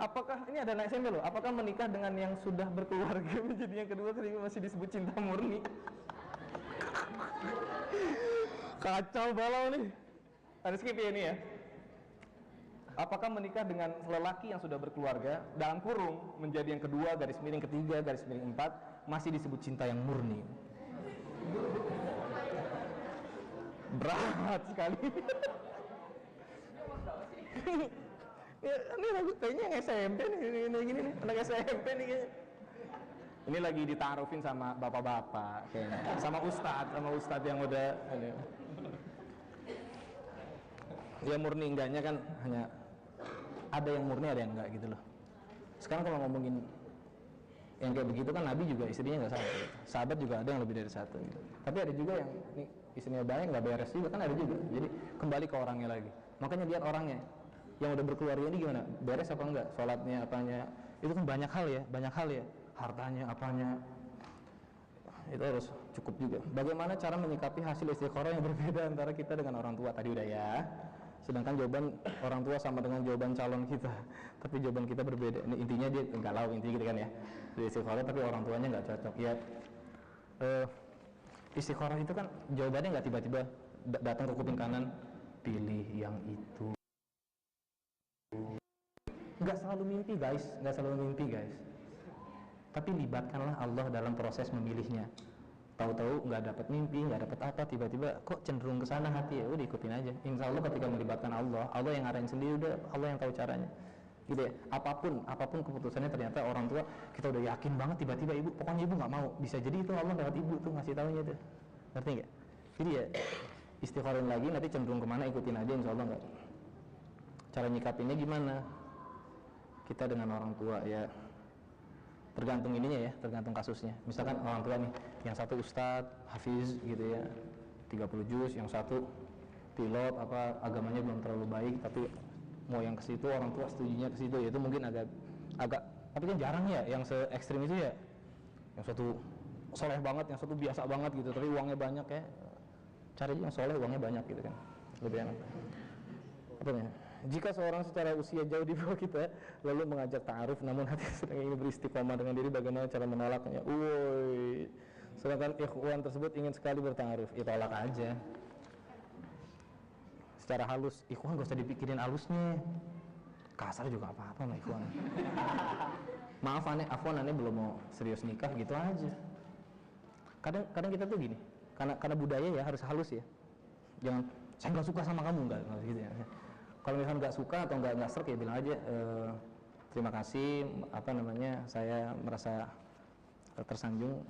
Apakah ini ada anak SMP loh? Apakah menikah dengan yang sudah berkeluarga menjadi yang kedua ketika masih disebut cinta murni? Kacau balau nih. Ada skip ya ini ya. Apakah menikah dengan lelaki yang sudah berkeluarga dalam kurung menjadi yang kedua, garis miring ketiga, garis miring 4 masih disebut cinta yang murni? Berat sekali. Ya, ini lagu kayaknya yang SMP nih, ini gini nih, anak SMP nih kayaknya. Ini lagi ditaarufin sama bapak-bapak kayaknya, sama ustadz yang udah ini. Ya murni enggaknya kan hanya ada yang murni ada yang enggak gitu loh. Sekarang kalau ngomongin yang kayak begitu kan Nabi juga istrinya nggak satu, sahabat juga ada yang lebih dari satu gitu. Tapi ada juga yang nih istrinya baik nggak beres juga kan ada juga. Jadi kembali ke orangnya lagi. Makanya lihat orangnya yang udah berkeluarga ini gimana, beres apa enggak, sholatnya apanya, itu kan banyak hal ya, hartanya apanya, itu harus cukup juga. Bagaimana cara menyikapi hasil istikharah yang berbeda antara kita dengan orang tua, tadi udah ya. Sedangkan jawaban orang tua sama dengan jawaban calon kita, tapi jawaban kita berbeda. Ini intinya dia galau intinya gitu kan ya, di istikharah tapi orang tuanya nggak cocok ya. Istikharah itu kan jawabannya nggak tiba-tiba datang ke kuping kanan, pilih yang itu. Nggak selalu mimpi guys, tapi libatkanlah Allah dalam proses memilihnya. Tahu-tahu nggak dapat mimpi, nggak dapat apa, tiba-tiba kok cenderung ke sana hati, ya udah ikutin aja. Insya Allah ketika melibatkan Allah yang ngarahin sendiri, udah Allah yang tahu caranya gitu ya. Apapun keputusannya, ternyata orang tua kita udah yakin banget, tiba-tiba ibu, pokoknya ibu nggak mau, bisa jadi itu Allah lewat ibu tuh ngasih taunya tuh, ngerti nggak? Jadi ya istikharin lagi, nanti cenderung kemana ikutin aja, insya Allah nggak. Cara nyikapinnya gimana? Kita dengan orang tua ya tergantung ininya ya, tergantung kasusnya. Misalkan orang tua nih, yang satu ustadz, hafiz gitu ya, 30 juz, yang satu pilot, apa agamanya belum terlalu baik, tapi mau yang ke situ, orang tua setujunya ke situ, ya itu mungkin agak, tapi kan jarang ya yang se ekstrim itu ya. Yang satu soleh banget, yang satu biasa banget gitu, tapi uangnya banyak ya. Cari yang soleh uangnya banyak gitu kan, lebih enak. Apa ya? Jika seorang secara usia jauh di bawah kita lalu mengajak ta'aruf namun hati sedang ingin beristiqomah dengan diri, bagaimana cara menolaknya? Sedangkan ikhwan tersebut ingin sekali berta'aruf, ya tolak aja secara halus. Ikhwan gak usah dipikirin halusnya, kasar juga apa-apa sama ikhwan. Maaf afwan aneh belum mau serius nikah gitu aja. Kadang kita tuh gini, karena budaya ya harus halus ya. Jangan saya nggak suka sama kamu, nggak gitu ya. Kalau misalnya nggak suka atau nggak serk ya bilang aja terima kasih, saya merasa tersanjung,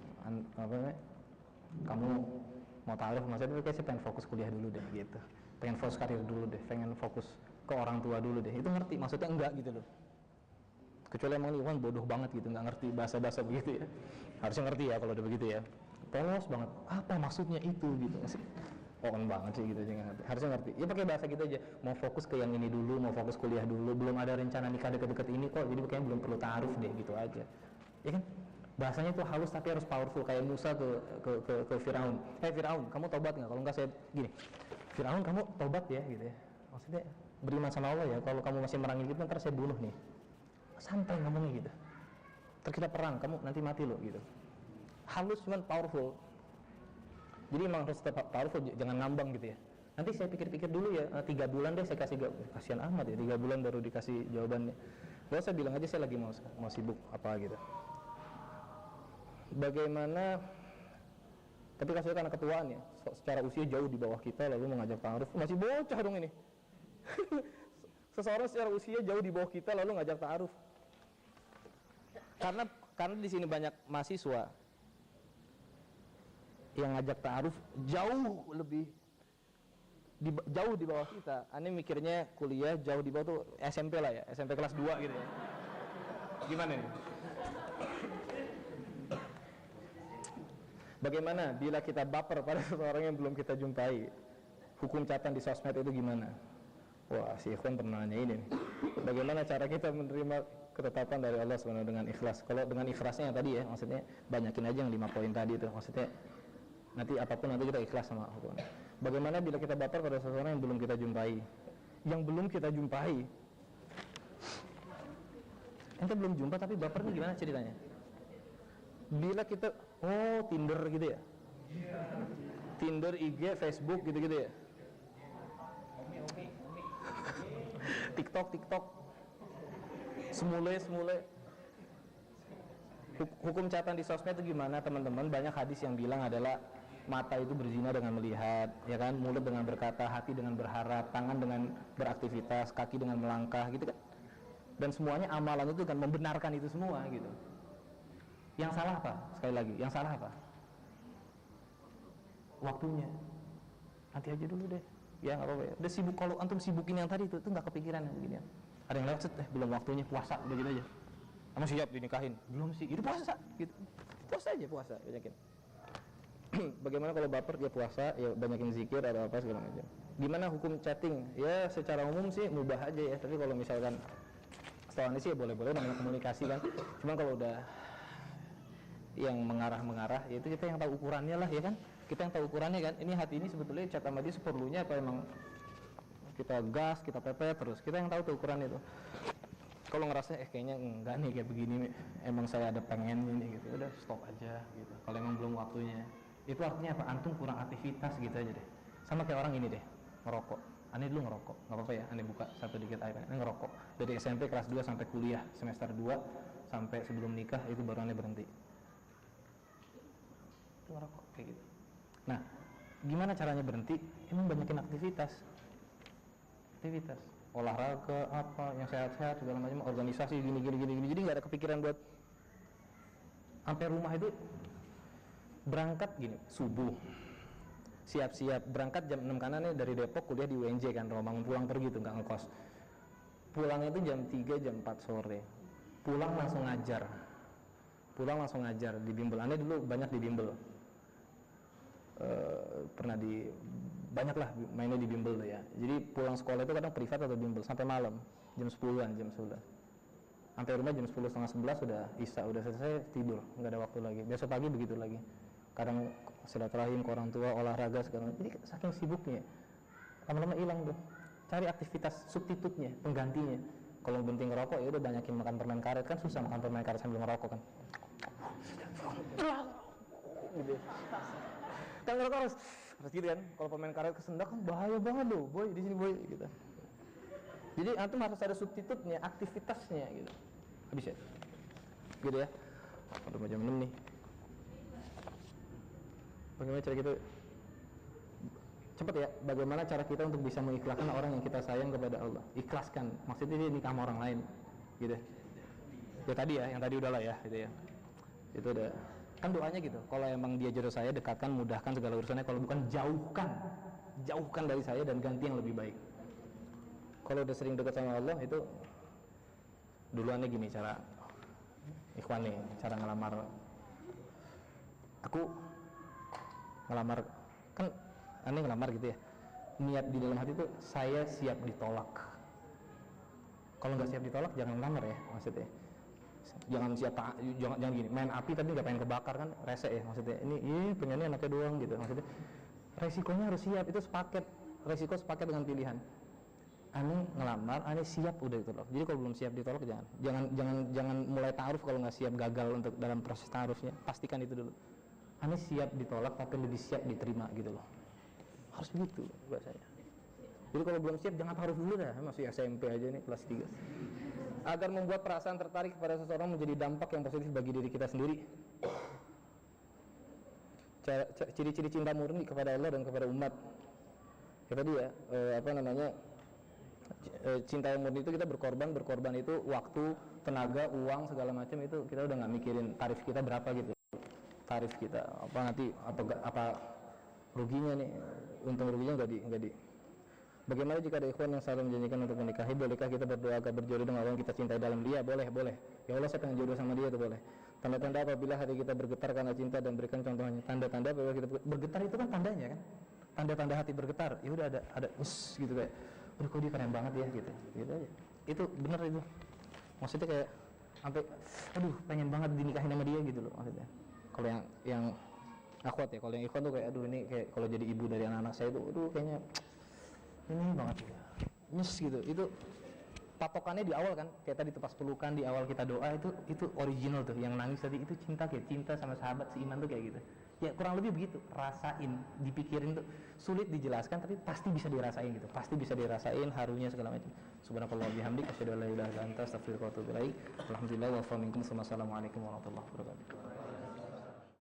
kamu mau ta'aruf sama saya, tapi saya pengen fokus kuliah dulu deh gitu, pengen fokus karir dulu deh, pengen fokus ke orang tua dulu deh, itu ngerti maksudnya enggak gitu loh. Kecuali emang nih Iwan bodoh banget gitu, nggak ngerti bahasa-bahasa begitu ya. Harusnya ngerti ya kalau udah begitu ya. Polos banget. Apa maksudnya itu gitu? On banget sih gitu, jangan ngerti. Harusnya ngerti. Ya pakai bahasa gitu aja. Mau fokus ke yang ini dulu, mau fokus kuliah dulu, belum ada rencana nikah deket-deket ini kok. Jadi kayaknya belum perlu ta'aruf deh gitu aja. Ya kan? Bahasanya tuh halus tapi harus powerful, kayak Musa ke Firaun. Firaun, kamu tobat nggak? Kalau nggak saya gini. Firaun, kamu tobat ya gitu ya. Maksudnya beriman sama Allah ya. Kalau kamu masih merangin gitu ntar saya bunuh nih. Santai ngomongnya gitu. Ntar kita perang, kamu nanti mati loh gitu. Halus cuman powerful. Jadi emang harus tetap powerful, jangan ngambang gitu ya. Nanti saya pikir-pikir dulu ya, 3 bulan deh saya kasih, kasihan amat ya, 3 bulan baru dikasih jawabannya. Lalu saya bilang aja saya lagi mau sibuk apa gitu. Bagaimana, tapi kasusnya karena ketuaan ya, secara usia jauh di bawah kita lalu mengajak ta'aruf, masih bocah dong ini. Seseorang secara usia jauh di bawah kita lalu ngajak ta'aruf. Karena di sini banyak mahasiswa yang ngajak ta'aruf jauh lebih jauh di bawah kita. Aneh mikirnya kuliah jauh di bawah tuh SMP lah ya, SMP kelas 2 gitu ya. Gimana nih? Bagaimana bila kita baper pada seseorang yang belum kita jumpai? Hukum catatan di sosmed itu gimana? Wah, si Ikhwan pernah nanya ini nih. Bagaimana cara kita menerima ketetapan dari Allah SWT dengan ikhlas? Kalau dengan ikhlasnya yang tadi ya, maksudnya banyakin aja yang 5 poin tadi itu. Maksudnya nanti apapun nanti kita ikhlas sama hukumnya. Bagaimana bila kita baper pada seseorang yang belum kita jumpai? Yang belum kita jumpai. Ente belum jumpa tapi bapernya gimana ceritanya? Bila kita, Tinder gitu ya? Tinder, IG, Facebook gitu-gitu ya? TikTok semule hukum catatan di sosmed itu gimana teman-teman? Banyak hadis yang bilang adalah mata itu berzina dengan melihat, ya kan, mulut dengan berkata, hati dengan berharap, tangan dengan beraktivitas, kaki dengan melangkah gitu kan, dan semuanya amalan itu kan membenarkan itu semua gitu. Yang salah apa? Sekali lagi, yang salah apa? Waktunya. Nanti aja dulu deh. Ya nggak apa-apa ya. Udah sibuk, kalau antum sibukin yang tadi itu nggak kepikiran yang begini. Ada yang lewat belum waktunya puasa, udah gitu aja. Kamu siap dinikahin? Belum sih. Itu puasa gitu. Puasa aja, puasa banyakin. Bagaimana kalau baper dia puasa, ya banyakin zikir atau apa segala macam. Gimana hukum chatting? Ya secara umum sih mubah aja ya. Tapi kalau misalkan setelah ini sih ya boleh-boleh namanya komunikasi kan. Cuman kalau udah yang mengarah-mengarah, ya itu kita yang tahu ukurannya lah ya kan. Kita yang tahu ukurannya kan. Ini hati ini sebetulnya chat sama dia seperlunya apa emang kita gas, kita pepet terus. Kita yang tahu tuh ukuran itu. Kalau ngerasa kayaknya enggak nih kayak begini, emang saya ada pengen ini gitu, udah stop aja gitu. Kalau emang belum waktunya. Itu artinya apa? Antum kurang aktivitas gitu aja deh. Sama kayak orang ini deh, ngerokok. Aneh dulu ngerokok, nggak apa-apa ya. Aneh buka satu dikit iPad. Aneh ngerokok dari SMP kelas 2 sampai kuliah semester 2 sampai sebelum nikah itu baru aneh berhenti. Itu ngerokok kayak gitu. Nah, gimana caranya berhenti? Emang banyakin aktivitas, olahraga apa yang sehat-sehat segala macam, organisasi gini. Jadi nggak ada kepikiran buat sampai rumah itu berangkat gini subuh. Siap-siap berangkat jam 6 kanannya dari Depok, kuliah di UNJ kan, Romangun, pulang pergi tuh nggak ngekos. Pulangnya itu jam 3 jam 4 sore. Pulang langsung ngajar di bimbel. Aneh dulu banyak di bimbel. Pernah banyak lah mainnya di bimbel tuh ya. Jadi pulang sekolah itu kadang privat atau bimbel sampai malam jam 10-an, jam 11. Sampai rumah jam 10 setengah 11 sudah isya, udah selesai tidur, nggak ada waktu lagi. Besok pagi begitu lagi. Kadang silaturahim ke orang tua, olahraga segala macam. Jadi saking sibuknya lama-lama hilang tuh. Cari aktivitas substitutnya, penggantinya. Kalau berhenti ngerokok ya udah banyakin makan permen karet, kan susah makan permen karet sambil ngerokok kan. Gitu. Kan ngerokok harus gitu kan. Kalau permen karet kesendak kan bahaya banget loh, boy di sini boy gitu. Jadi antum harus ada substitutnya, aktivitasnya gitu. Habis ya? Gitu ya. Udah jam 6 nih. Bagaimana cara kita cepet ya, bagaimana cara kita untuk bisa mengikhlaskan orang yang kita sayang kepada Allah? Ikhlaskan, maksudnya dia nikah sama orang lain gitu. Ya tadi ya, yang tadi udahlah ya gitu ya. Itu udah. Kan doanya gitu, kalau emang dia jodoh saya, dekatkan, mudahkan segala urusannya. Kalau bukan, jauhkan dari saya dan ganti yang lebih baik. Kalau udah sering dekat sama Allah itu duluannya gini cara ikhwan nih, cara ngelamar. Aku ngelamar, kan aneh ngelamar gitu ya, niat di dalam hati tuh saya siap ditolak. Kalau nggak siap ditolak jangan ngelamar ya, maksudnya jangan jangan gini main api tapi nggak pengen kebakar, kan rese ya maksudnya. Ini pengennya anaknya doang gitu, maksudnya resikonya harus siap, itu sepaket, resiko sepaket dengan pilihan. Aneh ngelamar, aneh siap udah ditolak. Jadi kalau belum siap ditolak jangan mulai ta'aruf kalau nggak siap, gagal untuk dalam proses ta'arufnya. Pastikan itu dulu. Aneh siap ditolak tapi lebih siap diterima gitu loh. Harus begitu buat saya. Jadi kalau belum siap jangan ta'aruf dulu dah, masih SMP aja nih kelas 3. Agar membuat perasaan tertarik kepada seseorang menjadi dampak yang positif bagi diri kita sendiri. Ciri-ciri cinta murni kepada Allah dan kepada umat. Ya tadi ya, cinta yang murni itu kita berkorban itu waktu, tenaga, uang, segala macam, itu kita udah nggak mikirin tarif kita berapa gitu. Tarif kita apa ruginya nih, untung ruginya nggak di. Bagaimana jika ada ikhwan yang selalu menjanjikan untuk menikahi? Bolehkah kita berdoa agar berjodoh dengan orang yang kita cintai dalam dia? Boleh. Ya Allah, saya pengen jodoh sama dia, itu boleh. Tanda-tanda apabila hati kita bergetar karena cinta, dan berikan contohnya. Tanda-tanda apabila kita bergetar itu kan tandanya kan? Tanda-tanda hati bergetar. Ya udah ada gitu kayak, aduh kok dia keren banget ya gitu aja. Itu bener itu. Maksudnya kayak sampai aduh pengen banget dinikahin sama dia gitu loh maksudnya. Kalau yang akhwat ya, kalau yang ikhwan tuh kayak aduh ini kayak kalau jadi ibu dari anak-anak saya itu aduh kayaknya ini banget ya, nyes gitu. Itu patokannya di awal kan, kayak tadi tuh pas pelukan di awal kita doa itu original tuh, yang nangis tadi itu cinta, kayak cinta sama sahabat seiman tuh kayak gitu. Ya kurang lebih begitu, rasain, dipikirin tuh sulit dijelaskan tapi pasti bisa dirasain gitu, pasti bisa dirasain harunya segala macam. Subhanallah bihamdik, asyhadu an la ilaha illa anta, astaghfiruka wa atubu ilaik. Alhamdulillah wa fa minkum, assalamualaikum warahmatullahi wabarakatuh.